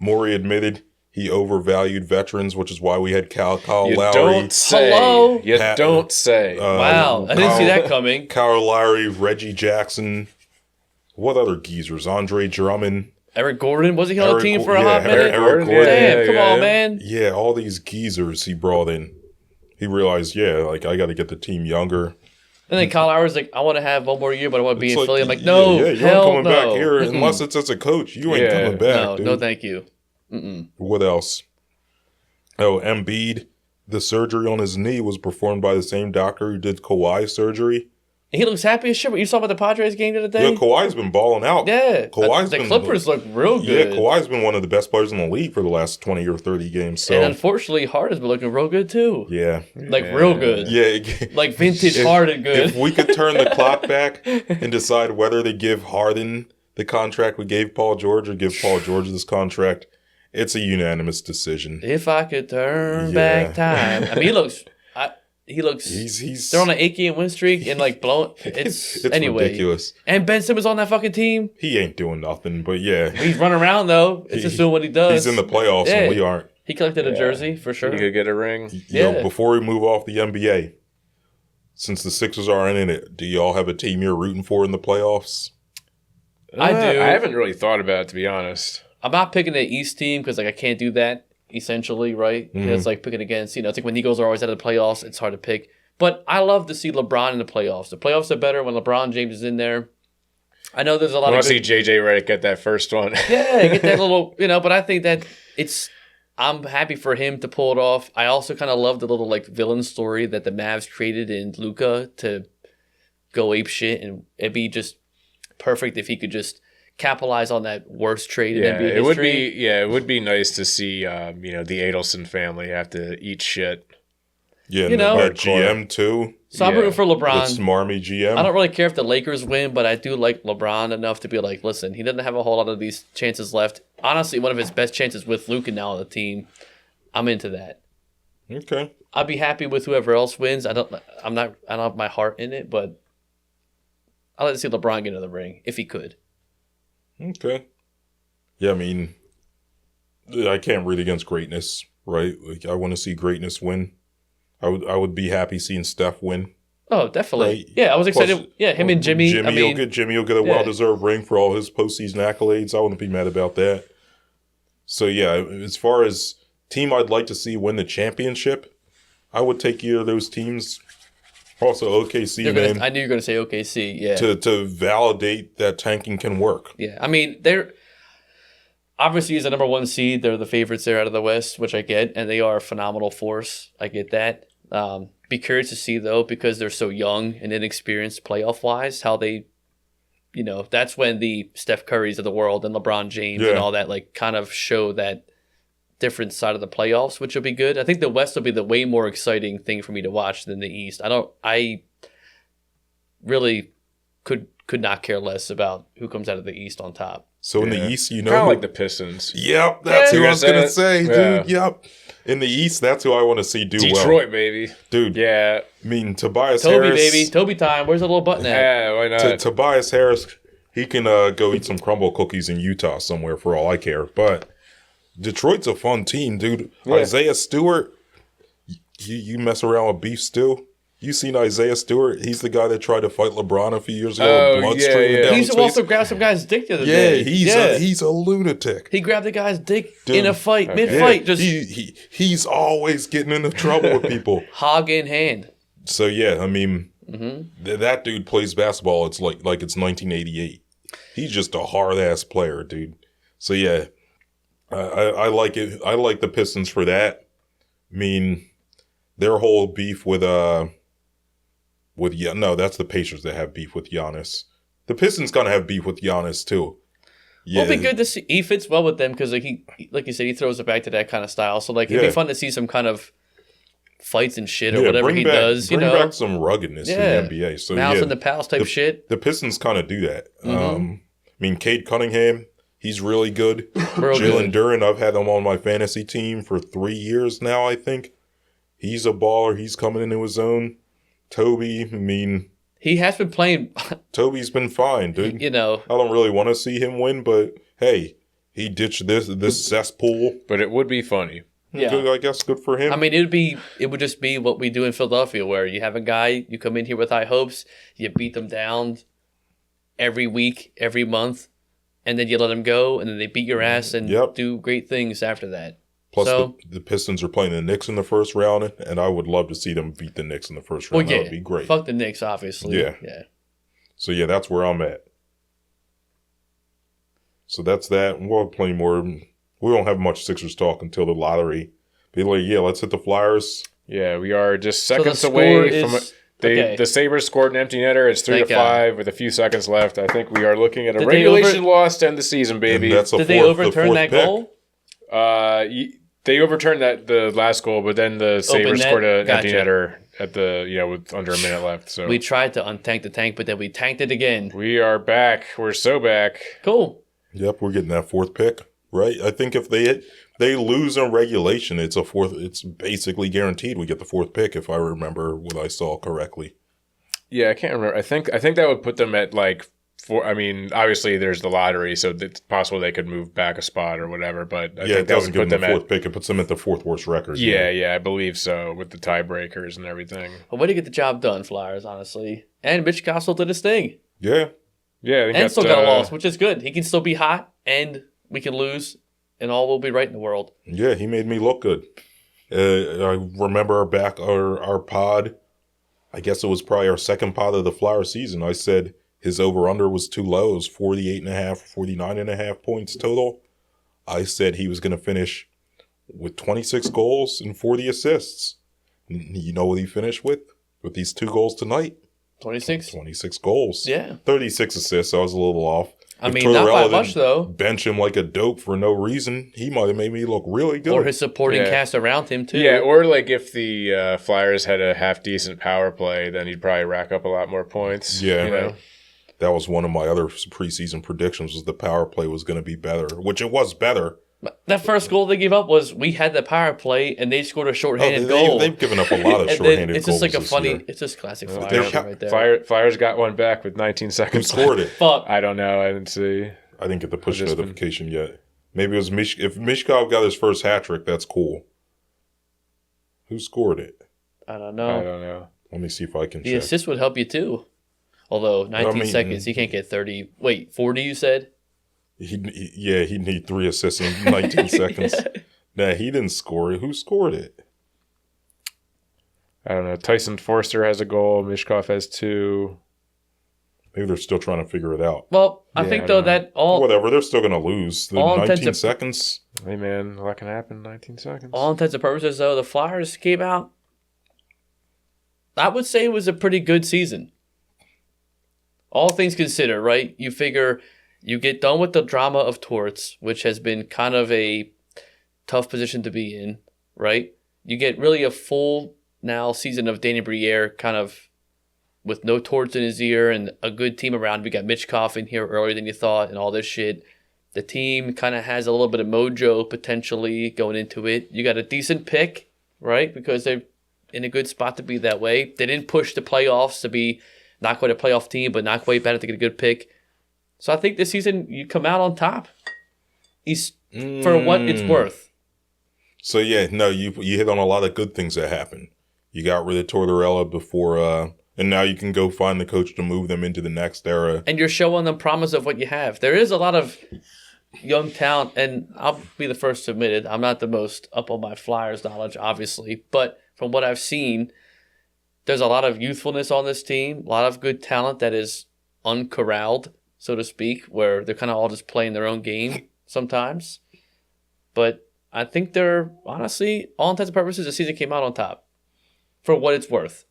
Morey admitted he overvalued veterans, which is why we had Kyle You Lowry. don't say. Hello? You Pat- don't say. Wow, I didn't see that coming. Kyle Lowry, Reggie Jackson. What other geezers? Andre Drummond. Eric Gordon, was he on the Eric team Go- for a yeah, hot minute? Eric Yeah, Gordon. Damn, come on, yeah. man. Yeah, all these geezers he brought in. He realized, like, I got to get the team younger. And then Kyle Lowry's like, I want to have one more year, but I want to be It's in Philly. I'm like, no, yeah, you're hell not coming no. back here Mm-mm. unless it's as a coach. You ain't Yeah. coming back, No, dude. no, thank you. Mm-mm. What else? Oh, Embiid. The surgery on his knee was performed by the same doctor who did Kawhi's surgery. And he looks happy as shit. What you saw about the Padres game the other day? Yeah, Kawhi's been balling out. Yeah. Kawhi's the been- Clippers look real good. Yeah, Kawhi's been one of the best players in the league for the last 20 or 30 games. So, And unfortunately, Harden's been looking real good too. yeah. Like real good. Yeah. Like vintage Harden good. If we could turn the clock back and decide whether to give Harden the contract we gave Paul George or give Paul George this contract, it's a unanimous decision. If I could turn Yeah. back time. I mean, he looks. He's They're on an 8-game win streak and like blowing. It's anyway. ridiculous. And Ben Simmons on that fucking team. He ain't doing nothing, but yeah. He's running around though. It's just doing what he does. He's in the playoffs Yeah. and we aren't. He collected a jersey for sure. You could get a ring. Yo, Yeah. before we move off the NBA, since the Sixers aren't in it, do y'all have a team you're rooting for in the playoffs? I do. I haven't really thought about it, to be honest. I'm not picking the East team because like I can't do that essentially, right? Mhm. It's like picking against, it's like when Eagles are always out of the playoffs, it's hard to pick. But I love to see LeBron in the playoffs. The playoffs are better when LeBron James is in there. I know there's a I lot want of to see good, JJ Redick get that first one. yeah, get that little, but I think that I'm happy for him to pull it off. I also kind of love the little like villain story that the Mavs created in Luka to go ape shit, and it'd be just perfect if he could just capitalize on that worst trade in Yeah, NBA it would history. be. Yeah, it would be nice to see, the Adelson family have to eat shit. Yeah, You and know- their GM too. So I'm rooting for With LeBron. smarmy GM. I don't really care if the Lakers win, but I do like LeBron enough to be like, listen, he doesn't have a whole lot of these chances left. Honestly, one of his best chances with Luka now on the team. I'm into that. Okay. I'd be happy with whoever else wins. I don't have my heart in it, but I'd like to see LeBron get into the ring if he could. Okay. Yeah, I mean, I can't root against greatness, right? Like, I want to see greatness win. I would be happy seeing Steph win. Oh, definitely. Right. Yeah, I was excited. Plus, Yeah, him and Jimmy. Jimmy will get a well-deserved ring for all his postseason accolades. I wouldn't be mad about that. So, yeah, as far as team I'd like to see win the championship, I would take either of those teams. Also, OKC, man. I knew you were going to say OKC, yeah. To validate that tanking can work. Yeah, I mean, they're obviously as the number one seed, they're the favorites there out of the West, which I get, and they are a phenomenal force. I get that. Be curious to see, though, because they're so young and inexperienced playoff-wise, how they, that's when the Steph Currys of the world and LeBron James and all that, like, kind of show that different side of the playoffs, which will be good. I think the West will be the way more exciting thing for me to watch than the East. I really could not care less about who comes out of the East on top. So in the East, kind of like the Pistons. Yep, that's who I was going to say, dude. Yeah. Yep. In the East, that's who I want to see do well. Detroit, baby. Dude. Yeah. I mean, Tobias Toby, Harris. baby. Toby time. Where's the little button at? Yeah, why not? Tobias Harris, he can go eat some crumble cookies in Utah somewhere for all I care. But Detroit's a fun team, dude. Yeah. Isaiah Stewart, you mess around with beef stew. You seen Isaiah Stewart? He's the guy that tried to fight LeBron a few years ago. Blood streaming down He's his also face. grabbed some guy's dick the other day. He's a lunatic. He grabbed the guy's dick Dude. in a fight, mid-fight. Just he's always getting into trouble with people. hog in hand. So yeah, I mean, that dude plays basketball. It's like it's 1988. He's just a hard ass player, dude. So yeah, I like it. I like the Pistons for that. I mean, their whole beef with that's the Pacers that have beef with Giannis. The Pistons gonna have beef with Giannis too. Yeah, It'll be good to see. He fits well with them because like you said, he throws it back to that kind of style. So like it'd be fun to see some kind of fights and shit or whatever he does. Bring back some ruggedness to the NBA. So Mouse in the Palace type shit. The Pistons kind of do that. I mean, Cade Cunningham, he's really good. Jalen Duren, I've had him on my fantasy team for 3 years now. I think he's a baller. He's coming into his own. Toby, I mean, he has been playing. Toby's been fine, dude. I don't really want to see him win, but hey, he ditched this cesspool. But it would be funny. Yeah, good, I guess good for him. I mean, it would just be what we do in Philadelphia, where you have a guy, you come in here with high hopes, you beat them down every week, every month, and then you let them go, and then they beat your ass and do great things after that. Plus, the Pistons are playing the Knicks in the first round, and I would love to see them beat the Knicks in the first round. That would be great. Fuck the Knicks, obviously. Yeah. So, yeah, that's where I'm at. So, that's that. We'll have plenty more. We won't have much Sixers talk until the lottery. Be like, let's hit the Flyers. Yeah, we are just seconds away from the Sabres scored an empty netter. It's 3-5 with a few seconds left. I think we are looking at a regulation loss to end the season, baby. Did they overturn that goal? They overturned the last goal, but then the Sabres scored an empty netter at with under a minute left. So we tried to untank the tank, but then we tanked it again. We are back. We're so back. Cool. Yep, we're getting that fourth pick, right? I think if they lose in regulation, it's basically guaranteed we get the fourth pick, if I remember what I saw correctly. Yeah, I can't remember. I think that would put them at like obviously there's the lottery, so it's possible they could move back a spot or whatever, but I think that would put them the fourth pick. It puts them at the fourth worst record. Yeah, I believe so, with the tiebreakers and everything. A way to get the job done, Flyers, honestly. And Mitch Castle did his thing. Yeah. And still got a loss, which is good. He can still be hot, and we can lose, and all will be right in the world. Yeah, he made me look good. I remember our pod, I guess it was probably our second pod of the Flyer season. I said his over-under was too low. It was 48.5, 49.5 points total. I said he was going to finish with 26 goals and 40 assists. You know what he finished with? With these 2 goals tonight? 26? 26 goals. Yeah. 36 assists. I was a little off. I mean, not by much, though. Bench him like a dope for no reason. He might have made me look really good. Or his supporting cast around him, too. Yeah, or like if the Flyers had a half-decent power play, then he'd probably rack up a lot more points. Yeah. You know? That was one of my other preseason predictions, was the power play was going to be better, which it was better. That first goal they gave up was we had the power play, and they scored a shorthanded goal. They've given up a lot of shorthanded goals. It's just like a funny. Year. It's just classic Flyers right there. Flyers got one back with 19 seconds. Who scored it? Fuck. I don't know. I didn't see. I didn't get the push notification yet. Maybe it was if Mishkov got his first hat trick, that's cool. Who scored it? I don't know. Let me see if I can check. The assist would help you too. Although 19 seconds, he can't get 30. Wait, 40 you said? He'd need 3 assists in 19 seconds. Nah, he didn't score it. Who scored it? I don't know. Tyson Forster has a goal. Mishkov has 2. Maybe they're still trying to figure it out. Well, I think though that all whatever, they're still going to lose. The 19 seconds. Hey man, what can happen in 19 seconds? All intents and purposes, though, the Flyers came out. I would say it was a pretty good season. All things considered, right? You figure you get done with the drama of Torts, which has been kind of a tough position to be in, right? You get really a full now season of Danny Briere, kind of with no Torts in his ear and a good team around. We got Mitchkov in here earlier than you thought and all this shit. The team kind of has a little bit of mojo potentially going into it. You got a decent pick, right? Because they're in a good spot to be that way. They didn't push the playoffs to be not quite a playoff team, but not quite bad to get a good pick. So I think this season you come out on top. For what it's worth. So yeah, no, you hit on a lot of good things that happened. You got rid of Tortorella before, and now you can go find the coach to move them into the next era. And you're showing them promise of what you have. There is a lot of young talent, and I'll be the first to admit it. I'm not the most up on my Flyers knowledge, obviously, but from what I've seen, there's a lot of youthfulness on this team, a lot of good talent that is uncorralled, so to speak, where they're kind of all just playing their own game sometimes. But I think they're, honestly, all intents and purposes, the season came out on top for what it's worth.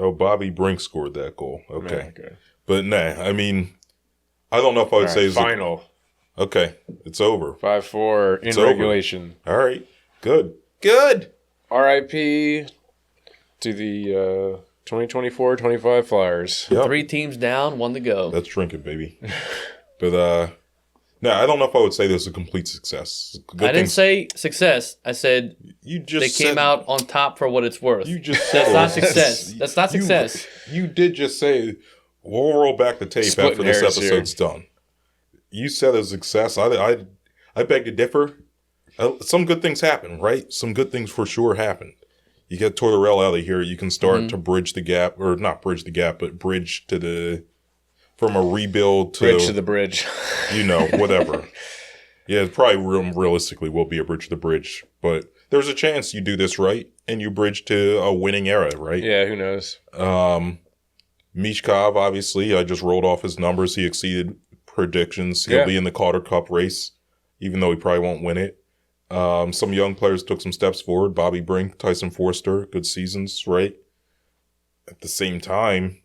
Oh, Bobby Brink scored that goal. Okay. Okay. But nah, I mean, I don't know if I would say it's final. Okay, it's over. 5-4 in regulation. All right, good. R.I.P. to the 2024-25 Flyers. Yep. 3 teams down, 1 to go. That's drinking, baby. But no, I don't know if I would say this is a complete success. I didn't say success. I said they came out on top for what it's worth. You just said that's not success. That's not success. You did just say, we'll roll back the tape after this episode's done. You said a success. I beg to differ. Some good things happen, right? Some good things for sure happen. You get Tortorella out of here, you can start to bridge the gap, or not bridge the gap, but bridge to the, from a rebuild to... Bridge to the bridge. Whatever. Yeah, it probably realistically will be a bridge to the bridge, but there's a chance you do this right, and you bridge to a winning era, right? Yeah, who knows? Mishkov, obviously, I just rolled off his numbers. He exceeded predictions. He'll be in the Calder Cup race, even though he probably won't win it. Some young players took some steps forward. Bobby Brink, Tyson Forster, good seasons, right? At the same time,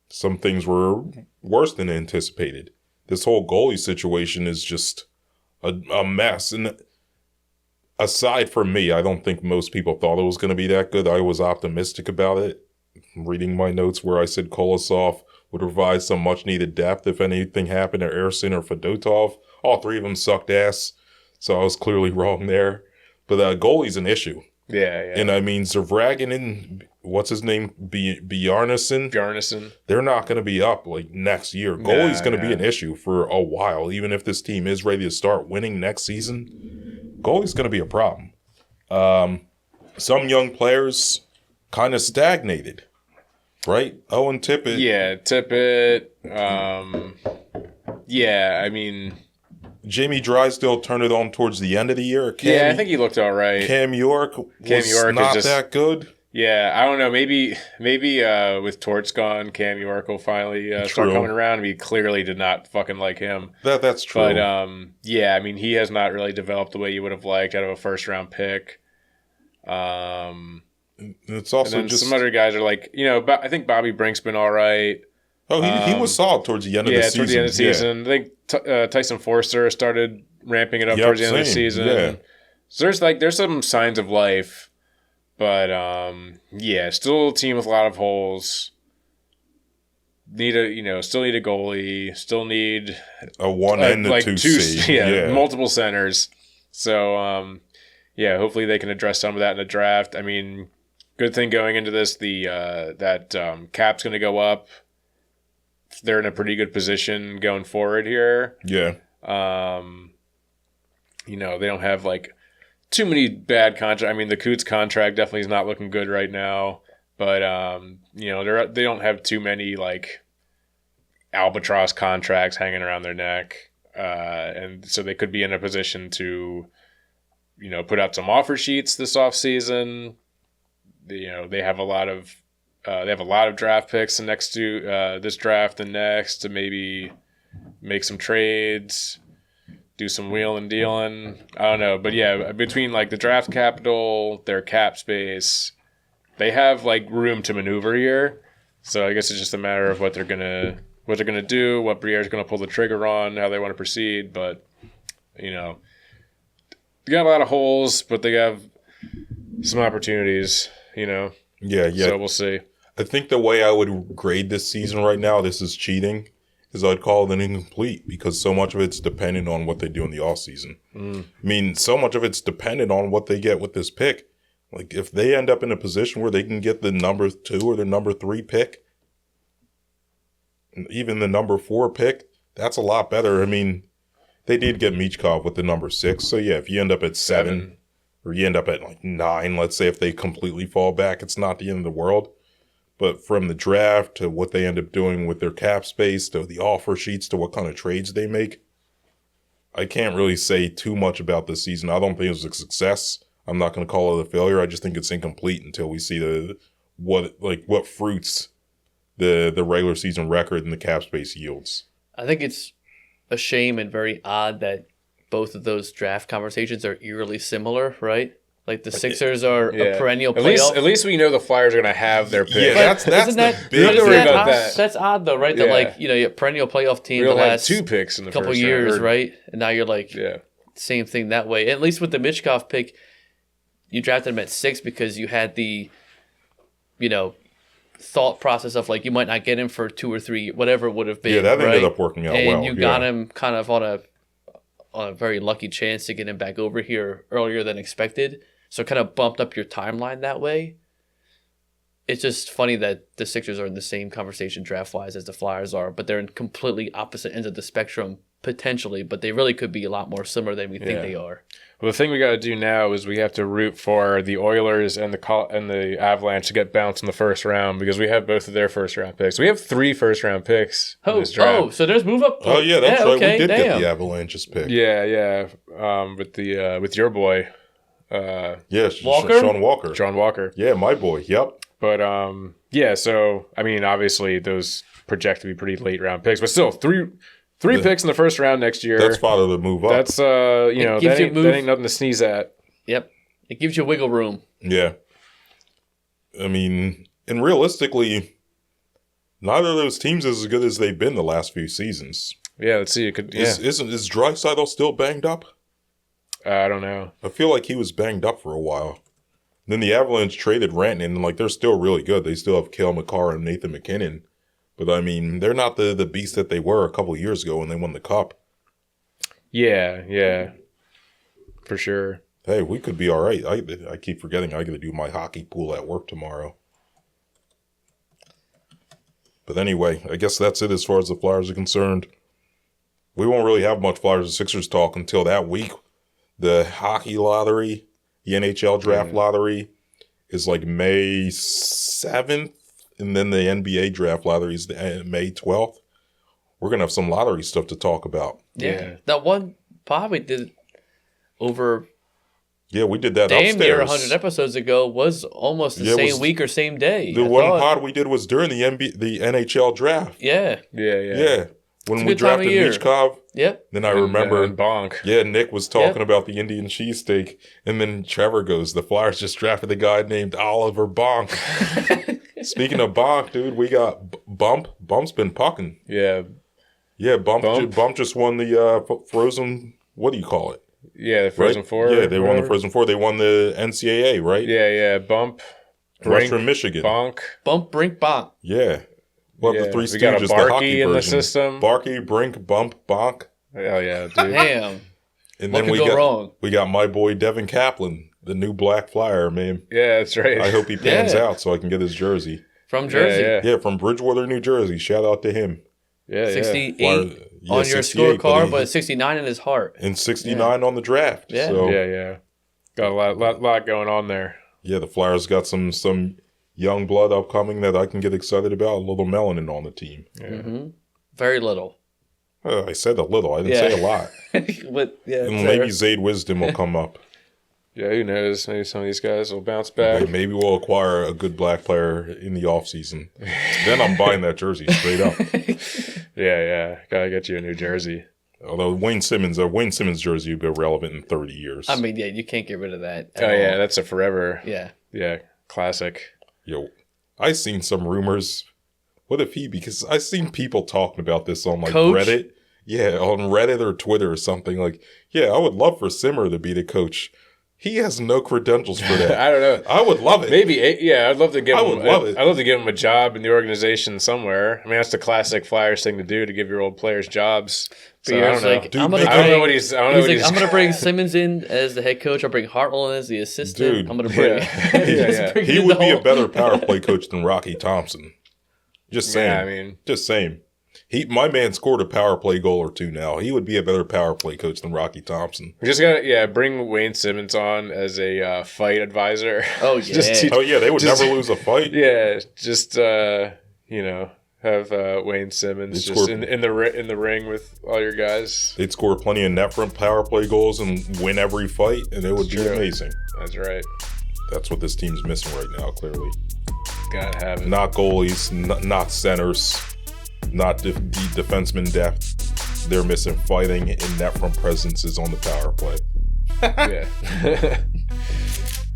some things were worse than anticipated. This whole goalie situation is just a mess. And aside from me, I don't think most people thought it was going to be that good. I was optimistic about it. Reading my notes where I said Kolosov would provide some much-needed depth if anything happened to Ersin or Fedotov. All 3 of them sucked ass. So I was clearly wrong there. But goalie's an issue. Yeah. And I mean, Zvragin and what's his name? Bjarnason. They're not going to be up like next year. Goalie's going to be an issue for a while. Even if this team is ready to start winning next season, goalie's going to be a problem. Some young players kind of stagnated, right? Owen Tippett. Yeah, Tippett. I mean... Jamie Drysdale turned it on towards the end of the year. I think he looked all right. Cam York was not that good. Yeah, I don't know. Maybe with Torts gone, Cam York will finally start coming around. I mean, he clearly did not fucking like him. That's true. But, I mean, he has not really developed the way you would have liked out of a first-round pick. It's also and then some other guys are like, I think Bobby Brink's been all right. Oh, he was solid towards the end of the season. Yeah, towards the end of the season. I think Tyson Forster started ramping it up towards the end of the season. Yeah. So there's some signs of life, but still a team with a lot of holes. Still need a goalie. Still need a 1 and a 2 C. Multiple centers. So hopefully they can address some of that in the draft. I mean, good thing going into this, that cap's going to go up. They're in a pretty good position going forward here. Yeah. They don't have like too many bad contracts. I mean, the Coots contract definitely is not looking good right now, but they don't have too many like albatross contracts hanging around their neck, and so they could be in a position to, put out some offer sheets this offseason. They have a lot of draft picks next to this draft and next to maybe make some trades, do some wheeling and dealing. I don't know. But yeah, between like the draft capital, their cap space, they have like room to maneuver here. So I guess it's just a matter of what they're gonna do, what Briere's gonna pull the trigger on, how they want to proceed. But they got a lot of holes, but they have some opportunities, Yeah. So we'll see. I think the way I would grade this season right now, this is cheating, is I'd call it an incomplete because so much of it's dependent on what they do in the offseason. I mean, so much of it's dependent on what they get with this pick. Like, if they end up in a position where they can get the number 2 or the number 3 pick, even the number 4 pick, that's a lot better. I mean, they did get Michkov with the number 6. So, yeah, if you end up at 7 or you end up at like 9, let's say if they completely fall back, it's not the end of the world. But from the draft to what they end up doing with their cap space to the offer sheets to what kind of trades they make, I can't really say too much about this season. I don't think it was a success. I'm not going to call it a failure. I just think it's incomplete until we see what fruits the regular season record and the cap space yields. I think it's a shame and very odd that both of those draft conversations are eerily similar, right? Like the Sixers are a perennial playoff. At least we know the Flyers are going to have their pick. Yeah, that's the big thing. That's odd though, right? That you have perennial playoff team the last 2 picks in the couple first years, round. right? And now you're like same thing that way. At least with the Michkov pick, you drafted him at 6 because you had the thought process of like you might not get him for 2 or 3, whatever it would have been. Yeah, that ended up working out well. And you got him kind of on a very lucky chance to get him back over here earlier than expected. So it kind of bumped up your timeline that way. It's just funny that the Sixers are in the same conversation draft-wise as the Flyers are, but they're in completely opposite ends of the spectrum potentially, but they really could be a lot more similar than we think they are. Well, the thing we got to do now is we have to root for the Oilers and the Avalanche to get bounced in the first round because we have both of their first-round picks. We have 3 first-round picks in this draft. Oh, so there's move up. Oh, yeah, that's right. Okay, we did get the Avalanche's pick. Yeah. With your boy. Walker? Sean Walker. Yeah, my boy. Yep. But so I mean, obviously those project to be pretty late round picks, but still three picks in the first round next year. That's part of the move up. That's that ain't nothing to sneeze at. Yep, it gives you wiggle room. Yeah, I mean, and realistically, neither of those teams is as good as they've been the last few seasons. Yeah, let's see. It could. Is Draisaitl still banged up? I don't know. I feel like he was banged up for a while. Then the Avalanche traded Rantanen, and they're still really good. They still have Cale Makar and Nathan McKinnon. But, I mean, they're not the beast that they were a couple of years ago when they won the Cup. Yeah. For sure. Hey, we could be all right. I keep forgetting I got to do my hockey pool at work tomorrow. But anyway, I guess that's it as far as the Flyers are concerned. We won't really have much Flyers and Sixers talk until that week. The hockey lottery, the NHL draft lottery is like May 7th, and then the NBA draft lottery is May 12th. We're going to have some lottery stuff to talk about. Yeah. That one pod we did over... Yeah, we did that damn upstairs. Near 100 episodes ago was almost the same week or same day. The pod we did was during the NHL draft. Yeah. When we drafted Michkov, then I remember, and Bonk. Yeah, Nick was talking about the Indian cheesesteak, and then Trevor goes, the Flyers just drafted a guy named Oliver Bonk. Speaking of Bonk, dude, we got Bump. Bump's been pucking. Yeah. Yeah, Bump just won the Frozen, what do you call it? Yeah, the Frozen right? Four. Yeah, they won the Frozen Four. They won the NCAA, right? Yeah. Bump. Brink, Western Michigan. Bonk. Bump, Brink, Bonk. Yeah. Well, Yeah, the Three we got a Stooges, the Barkey hockey in version. the system. Barkey, Brink, Bump, Bonk. Oh, yeah, dude. Damn. And What then could go wrong? we got my boy Devin Kaplan, the new Black Flyer, man. Yeah, that's right. I hope he pans Yeah. out so I can get his jersey. From Jersey. Yeah. Yeah, from Bridgewater, New Jersey. Shout out to him. Yeah, 68 Flyer- yeah, on your 68, scorecard, but 69 in his heart. and 69 on the draft. Yeah. So, Yeah. Got a lot going on there. yeah, the Flyers got some young blood upcoming that I can get excited about. A little melanin on the team. Mm-hmm. Very little. I said a little. I didn't say a lot. But, yeah, And maybe Zayd Wisdom will come up. Yeah, who knows? Maybe some of these guys will bounce back. Maybe we'll acquire a good black player in the offseason. Then I'm buying that jersey straight up. Yeah. Gotta get you a new jersey. Although Wayne Simmons jersey would be relevant in 30 years. I mean, yeah, you can't get rid of that. Oh, yeah, that's a forever. Yeah. Yeah, classic. Yo, I seen some rumors. What if because I seen people talking about this on like Coach? Reddit. Yeah, on Reddit or Twitter or something. Like, yeah, I would love for Simmer to be the coach. He has no credentials for that. I don't know. I would love it. Maybe, yeah, I'd love to give I him. would love it. I'd love to give him a job in the organization somewhere. I mean, that's the classic Flyers thing to do, to give your old players jobs. So I Briere's don't know. like, Dude, I'm gonna I I don't know bring- what he's. I don't know He's what like, he's. I'm going to bring Simmons in as the head coach. I'll bring Hartwell in as the assistant. Dude, I'm going to bring... yeah. bring He in would the be a whole- better power play coach than Rocky Thompson. Just saying. Yeah, I mean, Just saying. My man scored a power play goal or two now. He would be a better power play coach than Rocky Thompson. we just gotta bring Wayne Simmons on as a fight advisor. Oh, yeah. Just teach- Oh, yeah, they would Just- never lose a fight. Yeah, just have Wayne Simmons They just scored- in the ring with all your guys. They'd score plenty of net front power play goals and win every fight, and it would be True. amazing. That's right. That's what this team's missing right now, clearly. Gotta have it. Not goalies, not centers, not defenseman depth. They're missing fighting and net front presences on the power play. Yeah.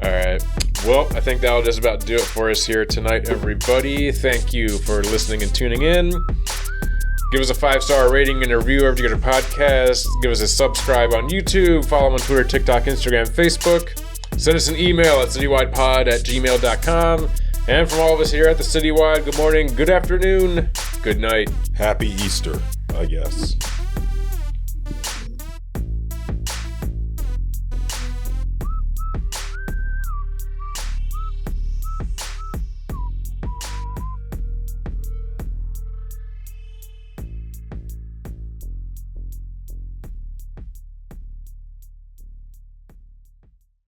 All right. Well, I think that'll just about do it for us here tonight, everybody. Thank you for listening and tuning in. Give us a 5-star rating and a review wherever you get a podcast. Give us a subscribe on YouTube. Follow on Twitter, TikTok, Instagram, Facebook. Send us an email at citywidepod@gmail.com. And from all of us here at the Citywide, good morning, good afternoon, good night. Happy Easter, I guess.